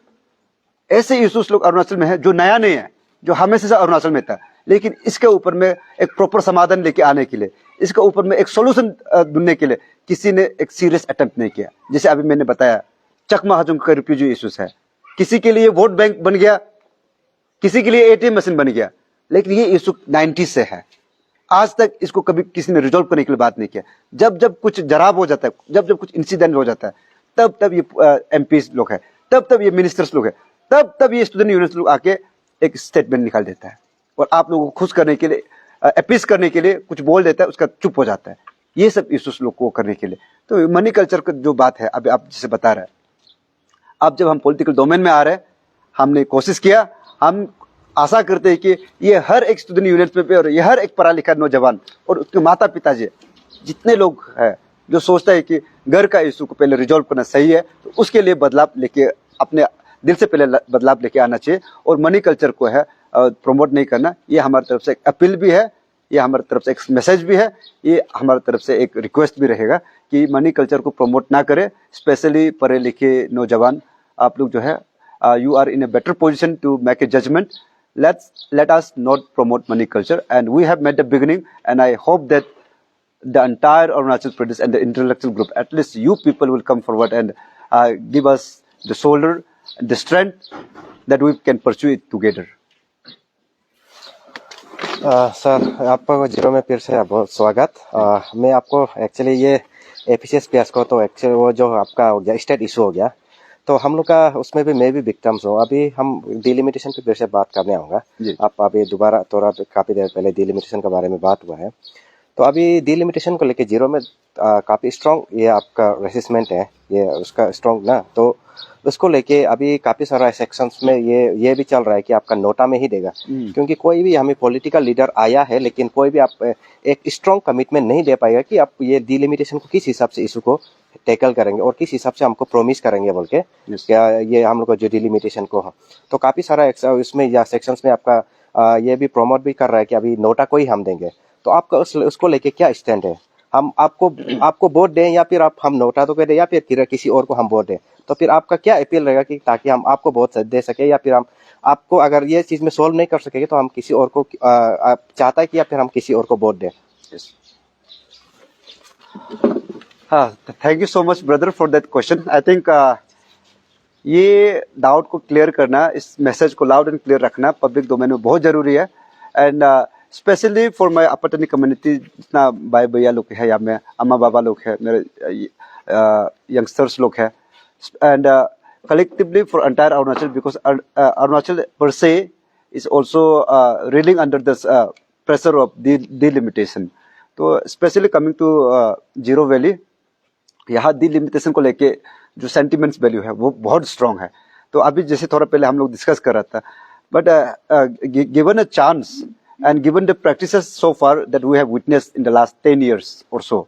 ऐसे इशूज लोग अरुणाचल में है जो नया नहीं है, जो हमेशा से अरुणाचल में था। लेकिन इसके ऊपर में एक प्रॉपर समाधान लेके आने के लिए, इसके ऊपर में एक सोल्यूशन ढूंढने के लिए किसी ने एक सीरियस अटेम्प्ट नहीं किया। जैसे अभी मैंने बताया चकमा हजम का रिफ्यूजी इशूज है, किसी के लिए वोट बैंक बन गया, किसी के लिए ATM मशीन बन गया, लेकिन ये इशू 90 से है, आज तक इसको कभी किसी ने रिजॉल्व करने के लिए बात नहीं किया। जब जब कुछ जराब हो जाता है, जब जब कुछ इंसिडेंट हो जाता है, तब तब ये MPs लोग है, तब तब ये मिनिस्टर्स लोग है, तब तब ये स्टूडेंट यूनियन लोग आके एक स्टेटमेंट निकाल देता है और आप लोगों को खुश करने के लिए, अपीस करने के लिए कुछ बोल देता है, उसका चुप हो जाता है। ये सब इशूज लोग को करने के लिए, तो मनी कल्चर का जो बात है अभी आप जिसे बता रहे हैं, अब जब हम पॉलिटिकल डोमेन में आ रहे हैं, हमने कोशिश किया, हम आशा करते हैं कि ये हर एक स्टूडेंट यूनियन पे और ये हर एक पढ़ा लिखा नौजवान और उसके माता पिता जी जितने लोग हैं जो सोचता है कि घर का इशू को पहले रिजॉल्व करना सही है, तो उसके लिए बदलाव लेके, अपने दिल से पहले बदलाव लेके आना चाहिए और मनी कल्चर को है प्रमोट नहीं करना। ये हमारी तरफ से एक अपील भी है, ये हमारी तरफ से एक मैसेज भी है, ये हमारी तरफ से एक रिक्वेस्ट भी रहेगा कि मनी कल्चर को प्रमोट ना करें। स्पेशली पढ़े लिखे नौजवान आप लोग जो है, you are in a better position to make a judgment. Let us not promote money culture, and we have made the beginning, and I hope that the entire Arunachal Pradesh and the intellectual group, at least you people, will come forward and give us the shoulder, the strength that we can pursue it together. Sir आपको zero में फिर से बहुत स्वागत। मैं आपको actually ये APCS fiasco तो एक्चुअली वो जो आपका हो गया स्टेट इशू हो गया, तो हम लोग का उसमें भी मैं भी विक्टिम्स हूँ। अभी हम डिलिमिटेशन पे फिर से बात करने आऊँगा। आप अभी दोबारा थोड़ा काफ़ी देर पहले डिलिमिटेशन के बारे में बात हुआ है, तो अभी डिलिमिटेशन को लेके जीरो में काफ़ी स्ट्रॉन्ग ये आपका रेसिस्टेंट है, ये उसका स्ट्रॉन्ग ना, तो उसको लेके अभी काफ़ी सारा सेक्शंस में ये भी चल रहा है कि आपका नोटा में ही देगा, क्योंकि कोई भी हमें पॉलिटिकल लीडर आया है लेकिन कोई भी आप एक स्ट्रॉन्ग कमिटमेंट नहीं दे पाएगा कि आप ये डिलिमिटेशन को किस हिसाब से इशू को टैकल करेंगे और किस हिसाब से हमको प्रोमिस करेंगे बोल के क्या ये हम लोग को जो डिलिमिटेशन को हो। तो काफ़ी सारा इसमें या सेक्शंस में आपका ये भी प्रमोट भी कर रहा है कि अभी नोटा को ही हम देंगे। तो आपका उसको लेके क्या स्टैंड है? हम आपको वोट दें या फिर हम नोटा तो दें या फिर किसी और को हम वोट दें, तो फिर आपका क्या अपील रहेगा कि ताकि हम आपको वोट दे सके, या फिर हम आपको अगर ये चीज़ में सोल्व नहीं कर सकेंगे तो हम किसी और को आप चाहता है कि या फिर हम किसी और को वोट दें? हाँ, thank you so much brother for that question. I think ये डाउट को क्लियर करना, इस मैसेज को लाउड एंड क्लियर रखना पब्लिक डोमेन में बहुत जरूरी है। And specially for my Apatani community, जितना भाई भैया लोग है या मैं अम्मा बाबा लोग है, मेरे यंगस्टर्स लोग है, and collectively for entire Arunachal, because Arunachal per se is also reeling under this pressure of delimitation. तो specially coming to Ziro Valley, यहाँ डिलिमिटेशन को लेके जो सेंटिमेंट्स वैल्यू है वो बहुत स्ट्रांग है। तो अभी जैसे थोड़ा पहले हम लोग डिस्कस कर रहा था, but given a chance and given the practices so far that we have witnessed in the last 10 years और सो,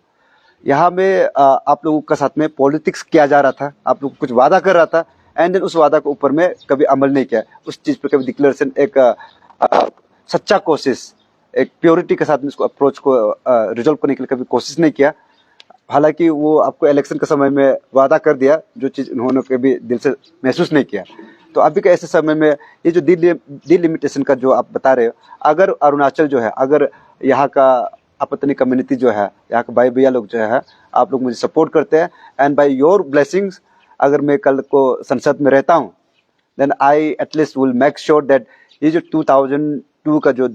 यहाँ में आप लोगों के साथ में पॉलिटिक्स किया जा रहा था, आप लोग कुछ वादा कर रहा था एंड देन उस वादा के ऊपर में कभी अमल नहीं किया, उस चीज पे कभी डिक्लेरेशन, एक सच्चा कोशिश, एक प्योरिटी के साथ में इसको अप्रोच को रिजॉल्व करने के लिए कभी कोशिश नहीं किया। हालांकि वो आपको इलेक्शन के समय में वादा कर दिया जो चीज उन्होंने कभी दिल से महसूस नहीं किया। तो अभी के ऐसे समय में ये जो डिलिमिटेशन का जो आप बता रहे हो, अगर अरुणाचल जो है, अगर यहाँ का अपनी कम्युनिटी जो है, यहाँ के भाई भैया लोग जो है, आप लोग मुझे सपोर्ट करते हैं एंड बाय योर ब्लेसिंग्स, अगर मैं कल को संसद में रहता हूँ, then I at least will make sure that ये जो 2002 का जो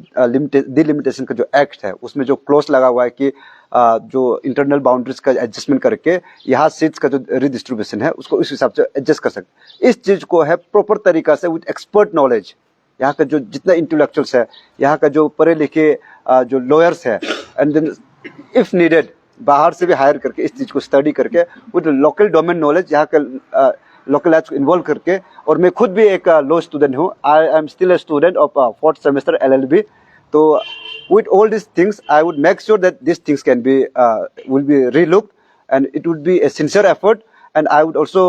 डिलिमिटेशन का जो एक्ट है उसमें जो क्लोज लगा हुआ है कि जो इंटरनल बाउंड्रीज का एडजस्टमेंट करके यहाँ सीट्स का जो रिडिस्ट्रीब्यूशन है उसको इस हिसाब से एडजस्ट कर सकते, इस चीज को है प्रॉपर तरीका से विद एक्सपर्ट नॉलेज, यहाँ का जो जितना इंटेलेक्चुअल्स है, यहाँ का जो पढ़े लिखे जो लॉयर्स है, एंड देन इफ नीडेड बाहर से भी हायर करके इस चीज को स्टडी करके विद लोकल डोमेन नॉलेज, यहाँ का लोकल एज को इन्वॉल्व करके, और मैं खुद भी एक लॉ स्टूडेंट हूँ, आई am still a student of 4th semester LLB। तो with all these things I would make sure that these things can be will be relooked and it would be a sincere effort, and I would also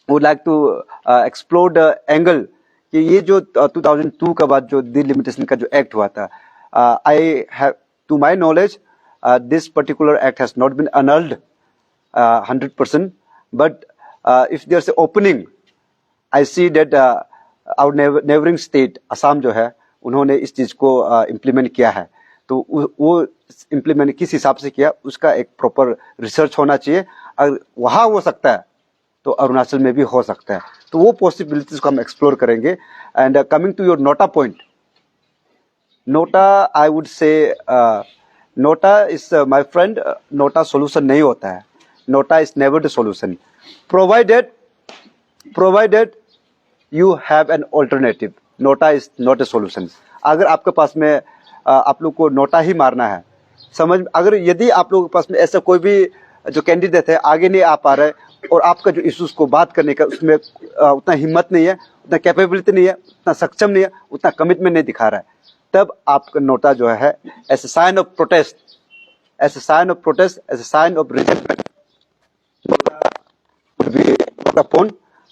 would like to explore the angle कि ये जो 2002 का बाद जो delimitation का जो act हुआ था, I have, to my knowledge, this particular act has not been annulled 100%, but if there's an opening, I see that our neighboring state Assam जो है उन्होंने इस चीज को इम्प्लीमेंट किया है, तो वो इम्प्लीमेंट किस हिसाब से किया उसका एक प्रॉपर रिसर्च होना चाहिए। अगर वहाँ हो सकता है तो अरुणाचल में भी हो सकता है, तो वो पॉसिबिलिटीज को हम एक्सप्लोर करेंगे। And coming to your NOTA point, NOTA I would say NOTA is my friend, NOTA solution नहीं होता है, NOTA is never the solution, provided you have an alternative. NOTA is not a solution. अगर आपके पास में आप लोग को NOTA ही मारना है, समझ, अगर यदि आप लोगों के पास में ऐसा कोई भी जो कैंडिडेट है आगे नहीं आ पा रहा है और आपका जो इश्यूज को बात करने का उसमें उतना हिम्मत नहीं है, उतना कैपेबिलिटी नहीं है, उतना सक्षम नहीं है, उतना कमिटमेंट नहीं दिखा रहा है, तब आपका नोटा जो है as a sign of protest, as a sign of protest, as a sign of rejectment,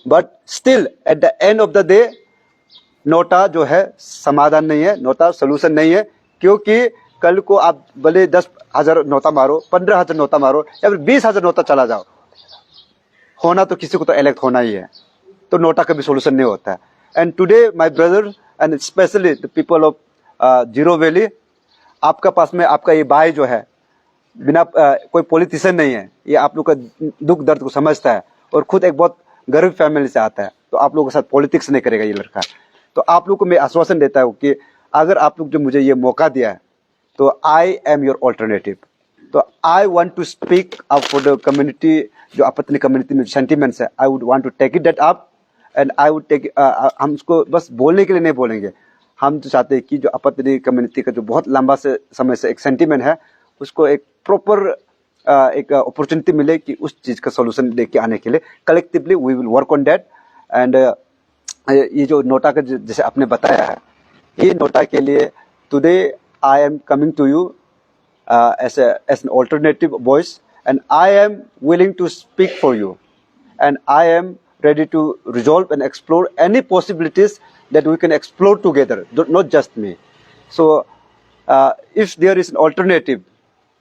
but still at the end of the day NOTA जो है समाधान नहीं है, नोटा सोल्यूशन नहीं है, क्योंकि कल को आप भले 10,000 नोटा मारो, 15,000 नोटा मारो या फिर 20,000 नोटा चला जाओ, होना तो किसी को तो इलेक्ट होना ही है, तो नोटा का भी सोल्यूशन नहीं होता है। And today my brother and specially the people of zero valley, आपका पास में आपका ये भाई जो है बिना कोई पॉलिटिशियन नहीं है, ये आप लोग का दुख दर्द को समझता है और खुद एक बहुत गरीब फैमिली से आता है, तो आप लोगों के साथ पॉलिटिक्स नहीं करेगा ये लड़का। तो आप लोग को मैं आश्वासन देता हूँ कि अगर आप लोग जो मुझे ये मौका दिया है तो आई एम योर ऑल्टरनेटिव। तो I want to speak up for the community, जो अपनी कम्युनिटी में सेंटिमेंट्स है, I would want to take it that up and I would take, हम उसको बस बोलने के लिए नहीं बोलेंगे, हम तो चाहते हैं कि जो अपनी कम्युनिटी का जो बहुत लंबा से समय से एक सेंटिमेंट है उसको एक प्रॉपर एक अपॉर्चुनिटी मिले कि उस चीज का सोल्यूशन लेके आने के लिए collectively we will work on that. And ये जो नोटा का जैसे आपने बताया है, ये नोटा के लिए today I am coming to you as an alternative voice, and I am willing to speak for you, and I am ready to resolve and explore any possibilities that we can explore together, not just me. So if there is an alternative,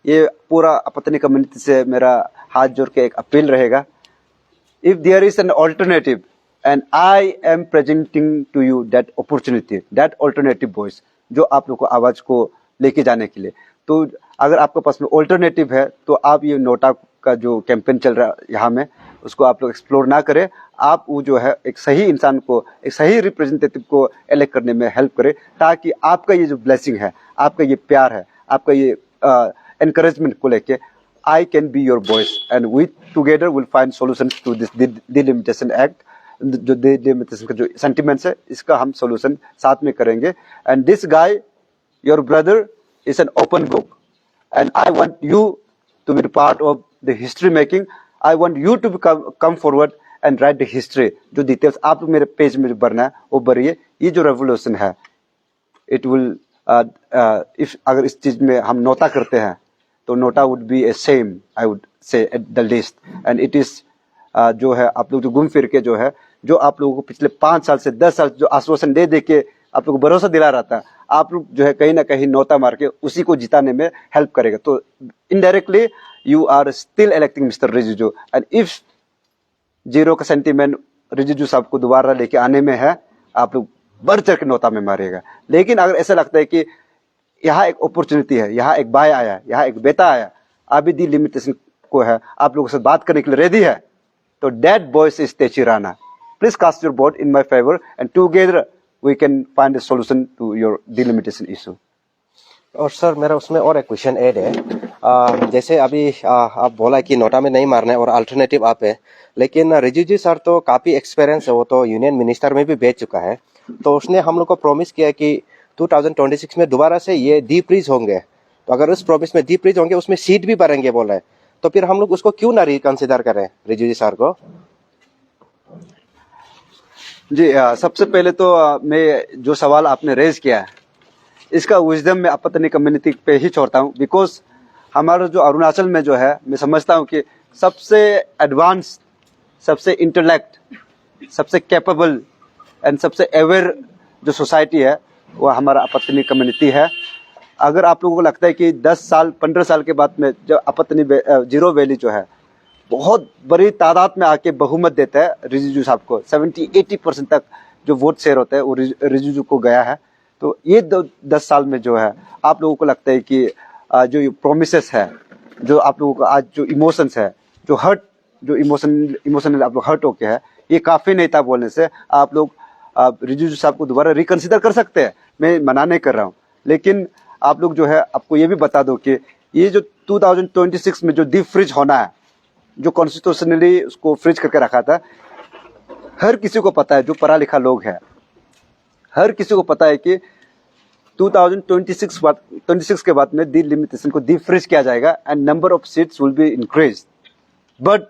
ये पूरा अपनी community से मेरा हाथ जोड़ के एक appeal रहेगा, if there is an alternative and I am presenting to you that opportunity, that alternative voice, जो आप लोग को आवाज को लेके जाने के लिए, तो अगर आपके पास में ऑल्टरनेटिव है तो आप ये नोटा का जो कैंपेन चल रहा है यहाँ में उसको आप लोग एक्सप्लोर ना करें, आप वो जो है एक सही इंसान को, एक सही रिप्रेजेंटेटिव को इलेक्ट करने में हेल्प करें, ताकि आपका ये जो ब्लेसिंग है, आपका ये प्यार है, आपका ये एनकरेजमेंट को लेके I can be your voice and we together will find solutions to this delimitation act. जो डिलिमिटेशन का जो सेंटिमेंट्स है इसका हम सॉल्यूशन साथ में करेंगे। And this guy, your brother, is an open book, and I want you to be part of the history making. I want you to come forward and write the history. जो details आप मेरे page में भरना है वो भरिए। ये जो रेवोल्यूशन है, it will if अगर इस चीज में हम नोटा करते हैं तो NOTA would be a shame, I would say at the least, and it is जो है आप लोग जो घूम फिर के जो है, जो आप लोगों को पिछले 5 साल से 10 साल जो आश्वासन दे दे के आप लोग को भरोसा दिला रहा था, आप लोग जो है कहीं ना कहीं नोटा मार के उसी को जिताने में हेल्प करेगा। तो indirectly you are still electing mister Rijiju, and if zero का सेंटीमेंट रिजिजू साहब को दोबारा लेके आने में है, आप लोग बढ़ चढ़ के नोटा में मारिएगा। लेकिन अगर ऐसा लगता है कि यहाँ एक अपॉर्चुनिटी है, यहाँ एक भाई आया, यहाँ एक बेटा आया, अभी दी लिमिटेशन को है, आप लोगों से बात करने के लिए रेडी है, तो that voice is Techi Rana. Please cast your vote in my favour and together we can find a solution to your delimitation issue. और सर मेरा उसमें और एक क्वेश्चन ऐड है, जैसे अभी आप बोला कि नोटा में नहीं मारना है और अल्टरनेटिव आप है, लेकिन रिजिजू सर तो काफ़ी एक्सपीरियंस है, वो तो यूनियन मिनिस्टर में भी भेज चुका है, तो उसने हम लोग को प्रॉमिस किया कि 2026 में दोबारा से ये डीप्रीज होंगे, तो अगर उस प्रॉमिस में डीप्रीज होंगे उसमें सीट भी बढ़ेंगे बोला है, तो फिर हम लोग उसको क्यों ना रिकंसिडर करें रिजिजू सर को? जी, सबसे पहले तो मैं जो सवाल आपने रेज किया है इसका विजडम मैं अपनी कम्युनिटी पे ही छोड़ता हूँ, बिकॉज हमारा जो अरुणाचल में जो है, मैं समझता हूँ कि सबसे एडवांस सबसे इंटेलेक्ट, सबसे कैपेबल एंड सबसे अवेयर जो सोसाइटी है वो हमारा अपतनी कम्युनिटी है। अगर आप लोगों को लगता है कि 10 साल 15 साल के बाद में जो अपतनी जीरो वैली जो है बहुत बड़ी तादाद में आके बहुमत देता है रिजिजू साहब को, 70-80% तक जो वोट शेयर होता है वो रिजिजू को गया है। तो ये 10 साल में जो है आप लोगों को लगता है कि जो प्रोमिसेस है, जो आप लोगों को आज जो इमोशंस है, जो हर्ट, जो इमोशनल आप लोग हर्ट होके है, ये काफी नहीं था बोलने से। आप लोग रिजिजू साहब को दोबारा रिकंसिडर कर सकते हैं, मैं मना नहीं कर रहा हूँ, लेकिन आप लोग जो है आपको ये भी बता दो कि ये जो 2026 में जो डीप फ्रीज होना है, जो कॉन्स्टिट्यूशनली उसको फ्रीज करके रखा था, हर किसी को पता है, जो पढ़ा लिखा लोग है, हर किसी को पता है कि 2026 के बाद में डिलिमिटेशन को डीप फ्रीज किया जाएगा and number of seats will be increase. But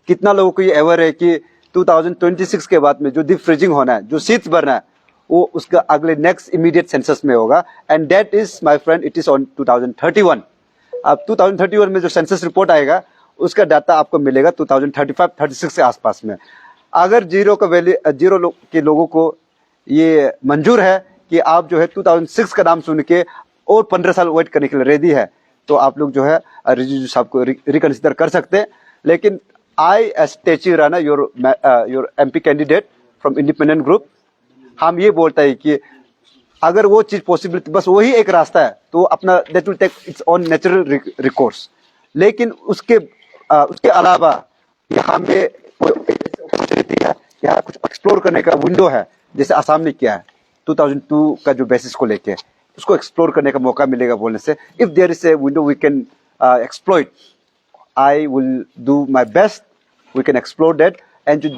कितना लोगों को ये अवेयर है कि 2026 के बाद में जो डीप फ्रीजिंग होना है, जो सीट्स भरना है, वो उसका अगले नेक्स्ट इमीडिएट सेंसस में होगा and that is my friend it is on 2031। अब 2031 में जो सेंसस रिपोर्ट आएगा उसका डाटा आपको मिलेगा 2035-36 के आसपास में। अगर जीरो के लोगों को ये मंजूर है कि आप जो है 2006 का नाम सुन के और 15 साल वेट करने के लिए रेडी है, तो आप लोग जो है रिजिजू साहब को रिकंसिडर कर सकते हैं। लेकिन I S Techi Rana, your MP candidate from independent group, हम ये बोलता है कि अगर वो चीज पॉसिबिलिटी, बस वही एक रास्ता है, तो अपना that will take its on natural resource. लेकिन उसके अलावा यहाँ पे अपॉर्चुनिटी है, यहाँ कुछ एक्सप्लोर करने का विंडो है, जैसे आसाम ने किया है 2002 का जो बेसिस को लेके, उसको एक्सप्लोर करने का मौका मिलेगा बोलने से। If there is a window we can exploit, I will do my best, we can explore that. And जो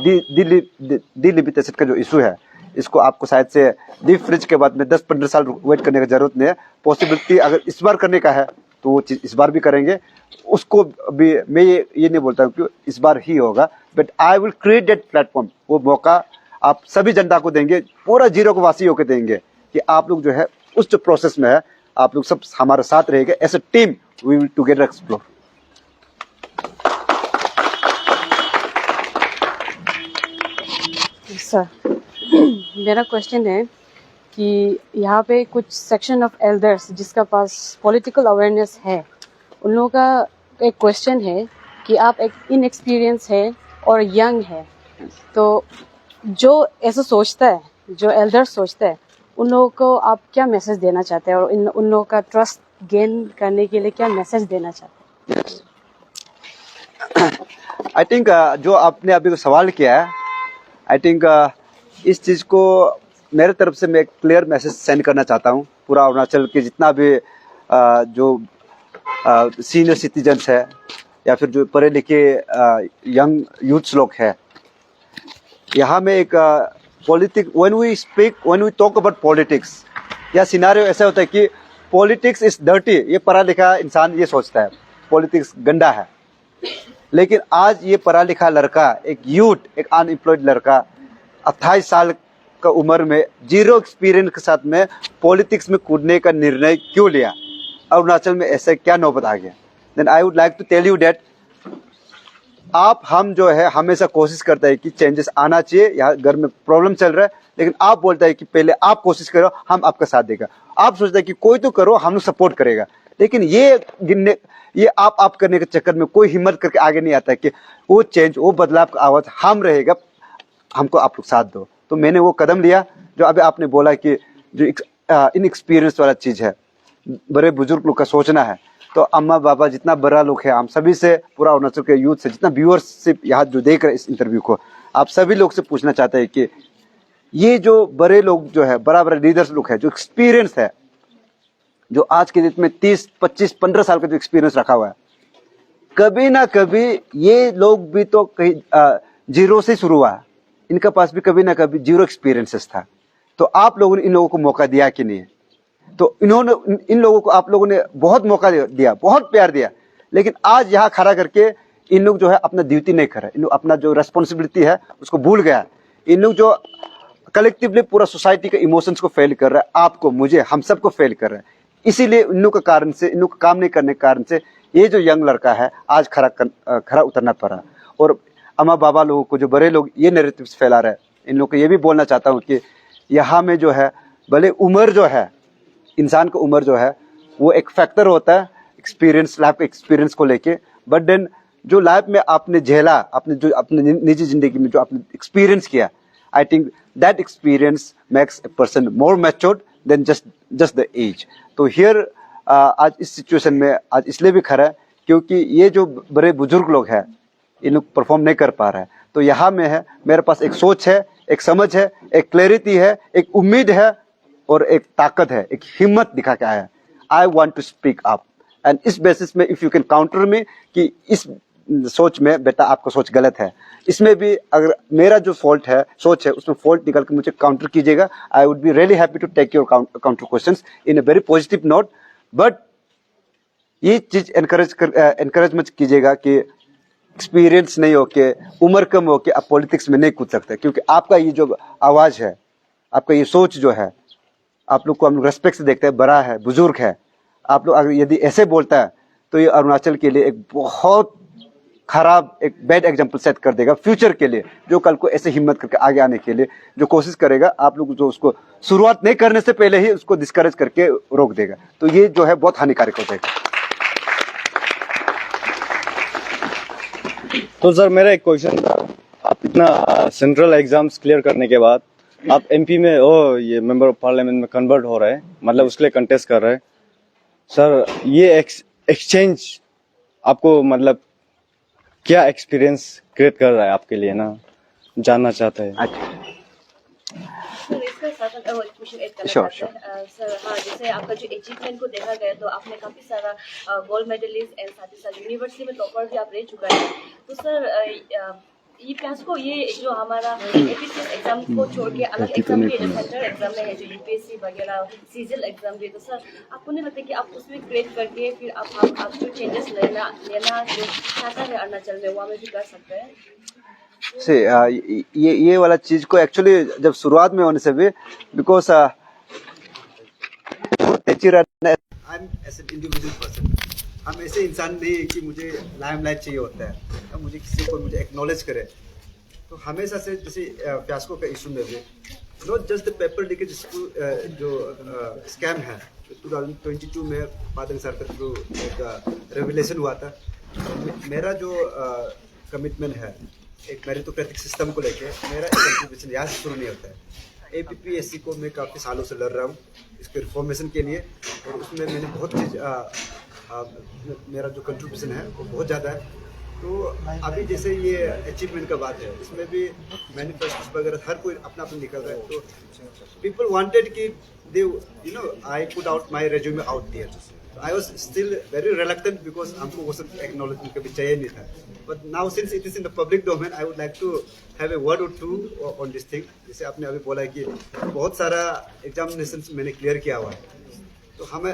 डिलिमिटेशन का जो इशू है, इसको आपको शायद से डीप फ्रीज के बाद में 10-15 साल वेट करने की जरूरत नहीं है। पॉसिबिलिटी अगर इस बार करने का है तो वो चीज इस बार भी करेंगे, उसको भी मैं ये नहीं बोलता हूँ कि इस बार ही होगा, but I will create that platform. वो मौका आप सभी जनता को देंगे, पूरा जीरो को वासी होकर देंगे कि आप लोग जो है उस जो प्रोसेस में है, आप लोग सब हमारे साथ रहेंगे। As a team we will together explore. Sir, मेरा क्वेश्चन है कि यहाँ पे कुछ सेक्शन ऑफ एल्डर्स जिसका पास पॉलिटिकल अवेयरनेस है, उन लोगों का एक क्वेश्चन है कि आप एक इनएक्सपीरियंस है और यंग है, तो जो ऐसा सोचता है, जो एल्डर्स सोचता है, उन लोगों को आप क्या मैसेज देना चाहते हैं, और उन लोगों का ट्रस्ट गेन करने के लिए क्या मैसेज देना चाहते हैं? आई थिंक जो आपने अभी सवाल किया है, आई थिंक इस चीज को मेरे तरफ से मैं एक क्लियर मैसेज सेंड करना चाहता हूँ पूरा अरुणाचल के जितना भी जो सीनियर सिटीजन्स है या फिर जो पढ़े लिखे यंग यूथ्स लोग है। यहाँ में एक when we talk about politics, या सिनारियो ऐसा होता है कि पॉलिटिक्स इज डर्टी, ये पढ़ा लिखा इंसान ये सोचता है पॉलिटिक्स गंदा है। लेकिन आज ये पढ़ा लिखा लड़का, एक यूथ, एक अनएम्प्लॉयड लड़का 28 साल का उम्र में जीरो एक्सपीरियंस के साथ में पॉलिटिक्स में कूदने का निर्णय क्यों लिया? अरुणाचल में ऐसे क्या नौबत आ गया? Then I would like to tell you that हम जो है हमेशा कोशिश करते हैं कि चेंजेस आना चाहिए। यहाँ घर में प्रॉब्लम चल रहा है, लेकिन आप बोलते हैं कि पहले आप कोशिश करो, हम आपका साथ देगा। आप सोचते हैं कि कोई तो करो, हम लोग सपोर्ट करेगा, लेकिन ये आप करने के चक्कर में कोई हिम्मत करके आगे नहीं आता है कि वो चेंज, वो बदलाव का आवाज हम रहेगा, हमको आप लोग साथ दो। तो मैंने वो कदम लिया जो अभी आपने बोला कि जो इनएक्सपीरियंस वाला चीज है, बड़े बुजुर्ग लोग का सोचना है। तो अम्मा बाबा जितना बड़ा लोग है, हम सभी से, पूरा अरुणाचल के यूथ से, जितना व्यूअर्स यहाँ जो देख रहे हैं इस इंटरव्यू को, आप सभी लोग से पूछना चाहते हैं कि ये जो बड़े लोग जो है, बड़ा बड़ा लीडर्स लोग है, जो एक्सपीरियंस है, जो आज के दिन में 30, 25, 15 साल का जो एक्सपीरियंस रखा हुआ है, कभी ना कभी ये लोग भी तो कहीं जीरो से शुरू हुआ, इनका पास भी कभी ना कभी जीरो एक्सपीरियंसेस था। तो आप लोगों ने इन लोगों को मौका दिया कि नहीं? तो इन लोगों को आप लोगों ने बहुत मौका दिया, बहुत प्यार दिया, लेकिन आज यहाँ खड़ा करके इन लोग जो है अपना ड्यूटी नहीं कर रहे, इन लोग अपना जो रेस्पॉन्सिबिलिटी है उसको भूल गया। इन लोग जो कलेक्टिवली पूरा सोसाइटी के इमोशंस को फेल कर रहा है, आपको, मुझे, हम सबको फेल कर रहा है। इसीलिए इन लोग के कारण से, इन लोग काम नहीं करने के कारण से ये जो यंग लड़का है आज खड़ा उतरना पड़ा। और अम्मा बाबा लोगों को, जो बड़े लोग ये नैरेटिव्स फैला रहे हैं, इन लोगों को ये भी बोलना चाहता हूँ कि यहाँ में जो है भले उम्र जो है, इंसान का उम्र जो है वो एक फैक्टर होता है एक्सपीरियंस, लाइफ एक्सपीरियंस को लेके, बट देन जो लाइफ में आपने झेला, आपने जो अपने निजी जिंदगी में जो आपने एक्सपीरियंस किया, I think that experience makes a person more matured than just the age. तो हियर आज इस सिचुएशन में आज इसलिए भी खड़ा है क्योंकि ये जो बड़े बुजुर्ग लोग हैं, इन लोग परफॉर्म नहीं कर पा रहे हैं। तो यहाँ में है, मेरे पास एक सोच है, एक समझ है, एक क्लैरिटी है, एक उम्मीद है और एक ताकत है, एक हिम्मत दिखा के आया है। I want to speak up and इस बेसिस में if you can counter me कि इस सोच में बेटा आपका सोच गलत है, इसमें भी अगर मेरा जो फॉल्ट है, सोच है, उसमें फॉल्ट निकाल के मुझे काउंटर कीजिएगा। I would be really happy to take your counter questions in a very positive note, but ये चीज एनकरेज मत कीजिएगा कि एक्सपीरियंस नहीं हो के, उम्र कम हो के आप पॉलिटिक्स में नहीं कूद सकते, क्योंकि आपका ये जो आवाज है, आपका ये सोच जो है, आप लोग को हम लोग रेस्पेक्ट से देखते हैं, बड़ा है, बुजुर्ग है, आप लोग अगर यदि ऐसे बोलता है तो ये अरुणाचल के लिए एक बहुत खराब, एक बैड एग्जाम्पल सेट कर देगा फ्यूचर के लिए। जो कल को ऐसे हिम्मत करके आगे आने के लिए जो कोशिश करेगा, आप लोग जो उसको शुरुआत नहीं करने से पहले ही उसको डिस्करेज करके रोक देगा, तो ये जो है बहुत हानिकारक हो जाएगा। तो सर मेरा एक क्वेश्चन था, आप इतना सेंट्रल एग्जाम्स क्लियर करने के बाद आप एमपी में ये मेंबर ऑफ पार्लियामेंट में कन्वर्ट हो रहे हैं, मतलब उसके लिए कंटेस्ट कर रहे हैं सर, ये एक्सचेंज आपको मतलब क्या एक्सपीरियंस क्रिएट कर रहा है आपके लिए ना, जानना चाहते हैं। सर इसका साथ एक क्वेश्चन ऐड करना Sure, चाहते हैं सर। हाँ, जैसे आपका जो अचीवमेंट को देखा गया तो आपने काफी सारा गोल्ड मेडलिस्ट एंड साथ ही साथ यूनिवर्सिटी में टॉपर भी आप रह चुका है। तो सर ये प्यास को ये जो हमारा एपीसीएस एग्जाम को छोड़ के अलग एग्जाम भी है, जो सेंट्रल एग्जाम में है, जो यूपीएससी वगैरह सीजीएल एग्जाम भी है, तो सर आपको नहीं लगता कि आप उसमें क्रिएट करके फिर आप जो चेंजेस लेना जो चाहता है अरुणाचल में, वहाँ में भी कर सकते हैं? से ये वाला चीज को एक्चुअली जब शुरुआत में होने से भी, बिकॉज हम ऐसे इंसान नहीं है कि मुझे लाइमलाइट चाहिए होता है, तो मुझे किसी को मुझे एक्नॉलेज करे। तो हमेशा से जैसे फियास्को का इशू में भी not just the paper leakage जो स्कैम है, 2022 में पादंग सर का थ्रू एक रेवलेशन हुआ था। मेरा जो कमिटमेंट है एक मेरिटोक्रेटिक सिस्टम को लेके, मेरा कंट्रीब्यूशन यहाँ से शुरू नहीं होता है। एपीपीएससी को मैं काफ़ी सालों से लड़ रहा हूँ इसके रिफॉर्मेशन के लिए, और उसमें मैंने बहुत चीज़ मेरा जो कंट्रीब्यूशन है वो बहुत ज़्यादा है। तो अभी जैसे ये अचीवमेंट का बात है, इसमें भी मैनिफेस्टोस वगैरह हर कोई अपना अपना निकल रहा है। तो पीपल वांटेड कि they I put out my resume out there. I was still very reluctant because हमको वो सब एक्नॉलेजमेंट कभी चाहिए नहीं था। But now since it is in the public domain, I would like to have a word or two on this thing. जैसे आपने अभी बोला है कि बहुत सारा एग्जामिनेशन मैंने क्लियर किया हुआ है, तो हमें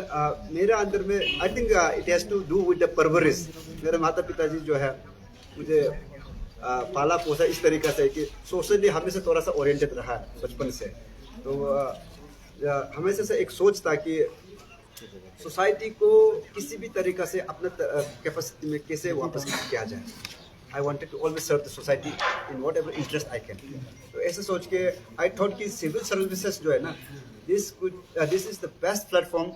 मेरा अंदर में I think it has to do with the परवरिश। मेरे माता पिताजी जो है मुझे पाला पोसा इस तरीके से कि सोशली हमेशा थोड़ा सा ओरिएंटेड रहा है बचपन से। तो हमेशा से एक सोच था कि सोसाइटी को किसी भी तरीका से अपना कैपेसिटी में कैसे वापस किया जाए। I wanted to always serve the society in whatever interest I can. तो ऐसे सोच के आई थॉट कि सिविल सर्विसेज जो है ना, this is the best platform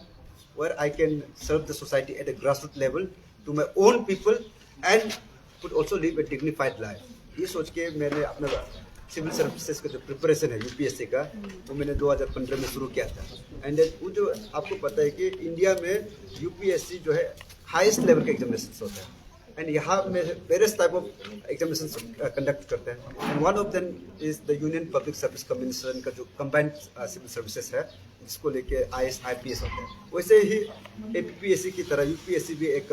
where I can serve the society at a grassroots level to my own people and could also live a dignified life. ये सोच के मैंने अपना सिविल सर्विसेज का जो प्रिपरेशन है यूपीएससी का, वो मैंने 2015 में शुरू किया था। एंड वो जो आपको पता है कि इंडिया में यूपीएससी जो है हाईएस्ट लेवल के एग्जामिनेशन होता है, एंड यहाँ में various type of examination conduct करते हैं। And one of them is the union public service commission का जो कंबाइंड सिविल सर्विसेज है, जिसको लेके आईएएस आईपीएस होता है। वैसे ही एपीपीएससी की तरह यूपीएससी भी एक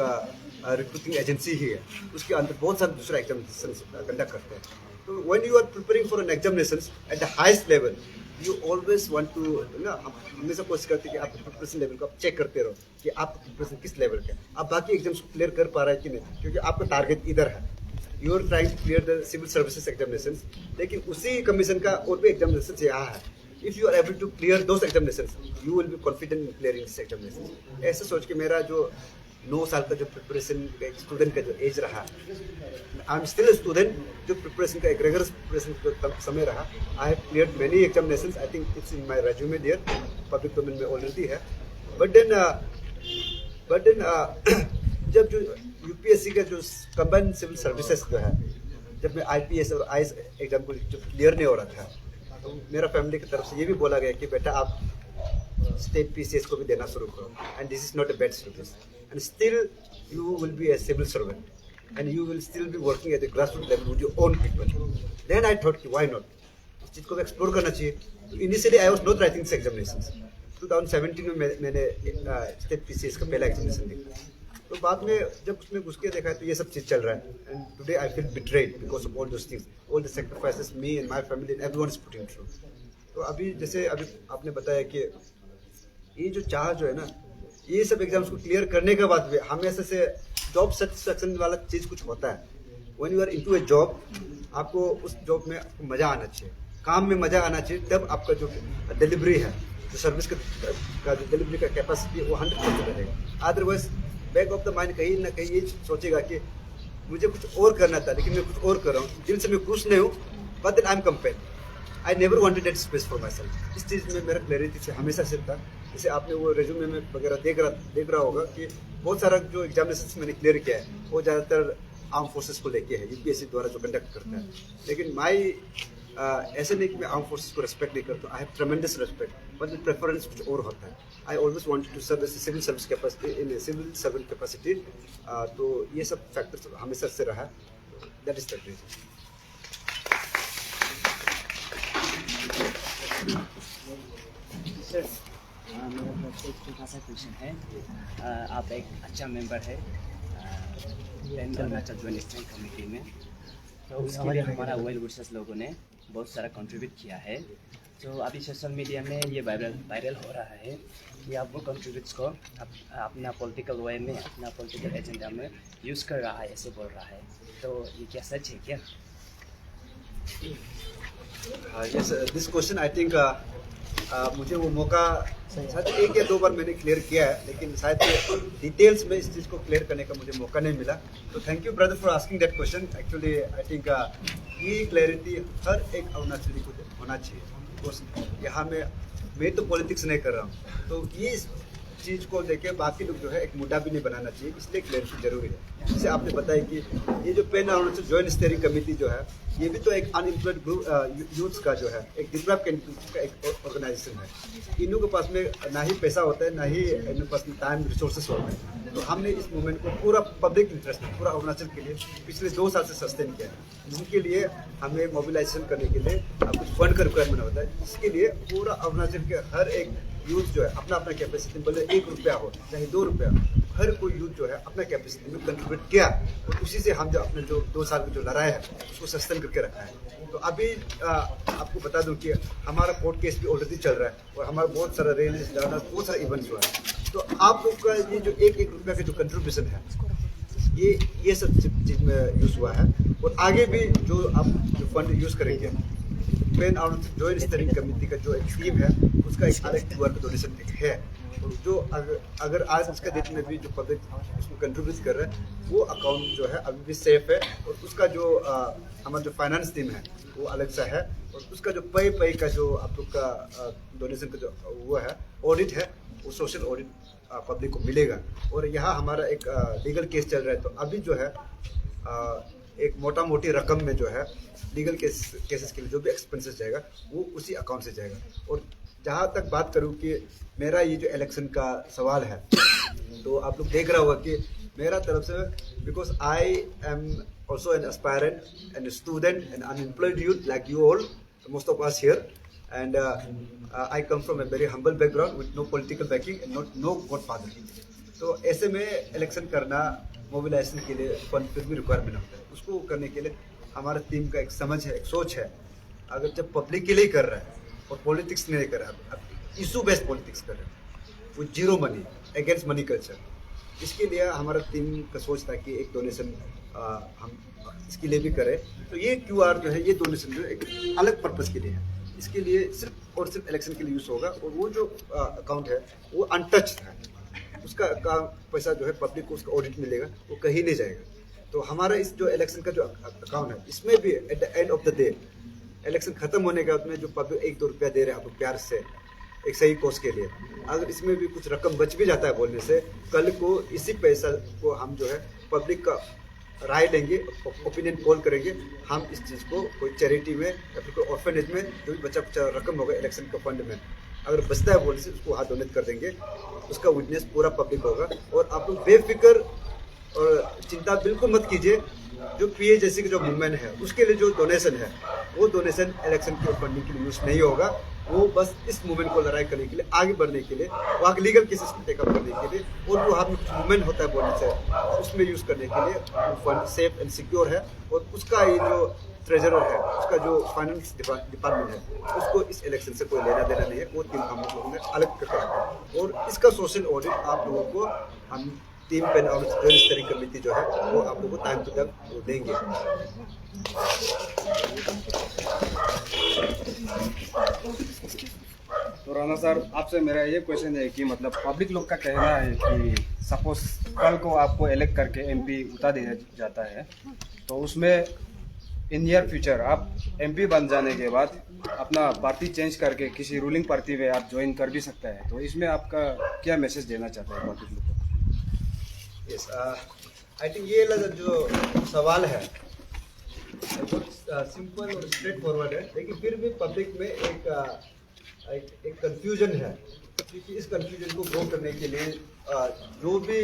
रिक्रूटिंग एजेंसी ही है, उसके अंदर बहुत सारे दूसरे एग्जामिनेशन कंडक्ट करते हैं। तो when you are preparing for an examination at the highest level, you always want to हमेशा कोशिश करते हैं कि आप प्रिपरेशन लेवल को आप चेक करते रहो कि आप प्रिपरेशन किस लेवल के, आप बाकी एग्जाम्स को क्लियर कर पा रहे हैं कि नहीं, क्योंकि आपका टारगेट इधर है। You are trying to clear the civil services examination, लेकिन उसी कमीशन का और भी एग्जामिनेशन यहाँ है। If you are able to clear those examination, you will be confident in clearing this examination. ऐसे सोच के मेरा जो 9 साल का जो प्रिपरेशन स्टूडेंट का जो एज रहा, आई एम स्टिल स्टूडेंट, जो प्रिपरेशन का एक रेगुलर प्रिपरेशन जो समय रहा, I have cleared many examinations, I think it's in my resume there, public domain में ऑलरेडी है। बट देन जब जो यूपीएससी का जो कंबाइंड सिविल सर्विसेज जो है, जब मैं आईपीएस और आईएएस एग्जाम को जब क्लियर नहीं हो रहा था, तो मेरा फैमिली की तरफ से ये भी बोला गया कि बेटा आप स्टेट पीसीएस को भी देना शुरू करो, and this is not a bad service, and still you will be a civil servant, and you will still be working at the grassroot level with your own people. Then I thought कि why not, इस चीज़ को explore करना चाहिए। तो initially I was not writing this examinations. 2017 में मैंने state PCS का पहला एग्जामिनेशन दिया, तो बाद में जब उसमें घुस के देखा है तो ये सब चीज़ चल रहा है, and today I feel betrayed because of all those things, all the sacrifices me and my family and everyone is putting through. तो अभी जैसे अभी आपने बताया कि ये जो चाह जो है ना, ये सब एग्जाम्स को क्लियर करने के बाद भी हमेशा से जॉब सेटिस्फैक्शन वाला चीज़ कुछ होता है। When you are into a job, आपको उस जॉब में आपको मज़ा आना चाहिए, काम में मज़ा आना चाहिए, तब आपका जो डिलीवरी है, जो सर्विस का जो डिलीवरी का कैपेसिटी है वो 100% रहेगा। Otherwise back of the mind कहीं ना कहीं ये सोचेगा कि मुझे कुछ और करना था लेकिन मैं कुछ और कर रहा हूँ, दिल से मैं खुश नहीं हूँ, but then I am compelled. I never wanted that space for myself. इस चीज़ में मेरा क्लैरिटी से हमेशा से था। जैसे आपने वो रेज्यूमे में वगैरह देख रहा होगा कि बहुत सारा जो एग्जामिनेशन मैंने क्लियर किया है वो ज़्यादातर आर्म फोर्सेस को लेके है, यूपीएससी द्वारा जो कंडक्ट करता है। लेकिन माई ऐसे नहीं कि मैं आर्म फोर्सेस को रेस्पेक्ट नहीं करता, I have tremendous respect, but preference कुछ और होता है। I always wanted to serve civil service capacity in civil servant capacity. तो ये सब फैक्टर्स हमेशा से रहा, that is the reason. Sir मेरा तरफ से एक छोटा सा क्वेश्चन है। आप एक अच्छा मेंबर है अरुणाचल जॉइंट स्टैंडिंग कमेटी में, तो उसके लिए हमारा वेल विशर्स लोगों ने बहुत सारा कंट्रीब्यूट किया है। तो अभी सोशल मीडिया में ये वायरल हो रहा है कि आप वो कंट्रीब्यूट्स को अपना पॉलिटिकल वे में, अपना पॉलिटिकल एजेंडा में यूज़ कर रहा है, ऐसे बोल रहा है, तो ये क्या सच है क्या? Yes, this question I think मुझे वो मौका शायद 1 या 2 बार मैंने क्लियर किया है, लेकिन शायद डिटेल्स में इस चीज़ को क्लियर करने का मुझे मौका नहीं मिला। तो thank you brother for asking that question. Actually I think ये क्लैरिटी हर एक अरुणाचली को होना चाहिए। बिकॉज यहाँ मैं तो पॉलिटिक्स नहीं कर रहा हूँ, तो ये चीज़ को लेके बाकी लोग जो है एक मुद्दा भी नहीं बनाना चाहिए, इसलिए क्लैरिटी जरूरी है। जैसे आपने बताया कि ये जो pan Arunachal joint steering committee जो है, ये भी तो एक अनएम्प्लॉयड ग्रुप यूथ्स का जो है, एक डिप्राइव्ड कैंडिडेट्स का एक ऑर्गेनाइजेशन है। इन्हों के पास में ना ही पैसा होता है, ना ही इनके पास में टाइम रिसोर्सेस होते हैं। तो हमने इस मूवमेंट को पूरा पब्लिक इंटरेस्ट में, पूरा अरुणाचल के लिए पिछले 2 साल से सस्टेन किया है, जिनके लिए हमें मोबिलाइजेशन करने के लिए कुछ फंड का रिक्वायरमेंट होता है। इसके लिए पूरा अरुणाचल के हर एक यूथ जो है अपना अपना कैपेसिटी, भले 1 रुपया हो चाहे 2 रुपया, हर कोई यूथ जो है अपना कैपेसिटी में कंट्रीब्यूट किया, और उसी से हम जो अपने जो 2 साल की जो लड़ाई है उसको सस्टेन करके रखा है। तो अभी आपको बता दूं कि हमारा कोर्ट केस भी ऑलरेडी चल रहा है, और हमारा बहुत सारा रैलीज, बहुत सारा इवेंट्स हुआ है। तो आप लोग का ये जो 1-1 रुपया का जो कंट्रीब्यूशन है, ये सब चीज़ में यूज़ हुआ है, और आगे भी जो आप जो फंड यूज़ करेंगे, pan Arunachal joint steering Committee का जो एक टीम है उसका एक अलग QR का डोनेशन है, और जो अगर आज उसका डेट में भी जो पब्लिक उसमें कंट्रीब्यूट कर रहा है, वो अकाउंट जो है अभी भी सेफ है, और उसका जो हमारा जो फाइनेंस टीम है वो अलग सा है, और उसका जो पे का जो आप लोग का डोनेशन का जो वो है ऑडिट है, वो सोशल ऑडिट पब्लिक को मिलेगा। और यहाँ हमारा एक लीगल केस चल रहा है, तो अभी जो है एक मोटा मोटी रकम में जो है लीगल केसेस के लिए जो भी एक्सपेंसेस जाएगा वो उसी अकाउंट से जाएगा। और जहाँ तक बात करूँ कि मेरा ये जो इलेक्शन का सवाल है, तो आप लोग देख रहा होगा कि मेरा तरफ से, because I am also an aspirant and student and unemployed youth like you all, most of us here, and I come from a very humble background with no political backing and no godfather. तो ऐसे में election करना, mobilisation के लिए fund फिर भी requirement होता है। उसको करने के लिए हमारा टीम का एक समझ है, एक सोच है। अगर जब पब्लिक के लिए कर रहा है और पॉलिटिक्स नहीं कर रहा है, इशू बेस्ड पॉलिटिक्स कर रहे हैं, वो zero money against money culture, इसके लिए हमारा टीम का सोच था कि एक डोनेशन हम इसके लिए भी करें। तो ये QR जो है, ये डोनेशन जो है एक अलग पर्पज़ के लिए है, इसके लिए सिर्फ और सिर्फ इलेक्शन के लिए यूज़ होगा, और वो जो अकाउंट है वो अनटच्ड है, उसका पैसा जो है पब्लिक को उसका ऑडिट मिलेगा, वो कहीं नहीं जाएगा। तो हमारा इस जो इलेक्शन का जो अकाउंट है, इसमें भी eight the end of the day election खत्म होने के बाद में जो पब्लिक 1-2 रुपया दे रहे हैं आपको प्यार से एक सही कोर्स के लिए, अगर इसमें भी कुछ रकम बच भी जाता है बोलने से, कल को इसी पैसा को हम जो है पब्लिक का राय लेंगे, ओपिनियन पोल करेंगे, हम इस चीज़ को कोई चैरिटी में या फिर कोई ऑर्फेनेज में जो भी बचा कुछ रकम होगा इलेक्शन के फंड में, अगर बचता है बोलने से उसको हाथ डोनेट कर देंगे। उसका विटनेस पूरा पब्लिक होगा। और आप लोग बेफिक्र और चिंता बिल्कुल मत कीजिए, जो पीए जैसी की जो मूवमेंट है उसके लिए जो डोनेशन है, वो डोनेशन इलेक्शन की फंडिंग के लिए यूज नहीं होगा। वो बस इस मूवमेंट को लड़ाई करने के लिए, आगे बढ़ने के लिए, वहाँ के लीगल केसेस को टेकअप करने के लिए, और जो हाथ में कुछ मूवमेंट होता है बोलने से उसमें यूज करने के लिए वो फंड सेफ एंड सिक्योर है। और उसका ये जो ट्रेजरर है, उसका जो फाइनेंस डिपार्टमेंट है, उसको इस इलेक्शन से कोई लेना देना नहीं है। वो टीम हम लोगों ने अलग करके रखा है। और इसका सोशल ऑडिट आप लोगों को हम टीम पेन और स्टेरिंग कमेटी जो है वो आप लोगों को टाइम टू टाइम देंगे। तो राणा सर, आपसे मेरा ये क्वेश्चन है कि मतलब पब्लिक लोग का कहना है कि सपोज कल को आपको इलेक्ट करके एमपी उतार दिया जाता है, तो उसमें इन नियर फ्यूचर आप एमपी बन जाने के बाद अपना पार्टी चेंज करके किसी रूलिंग पार्टी में आप ज्वाइन कर भी सकते हैं। तो इसमें आपका क्या मैसेज देना चाहते हैं पब्लिक लोग को? यस, आई थिंक ये जो सवाल है बहुत सिंपल और स्ट्रेट फॉरवर्ड है, लेकिन फिर भी पब्लिक में एक कंफ्यूजन है। क्योंकि इस कंफ्यूजन को ग्रो करने के लिए जो भी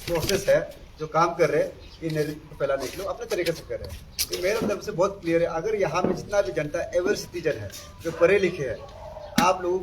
प्रोसेस है, जो काम कर रहे हैं, ये नेरेटिव को फैलाने के लिए अपने तरीके से कर रहे हैं। तो मेरे तरफ से बहुत क्लियर है, अगर यहाँ में जितना भी जनता एवर सिटीजन है, जो पढ़े लिखे हैं, आप लोग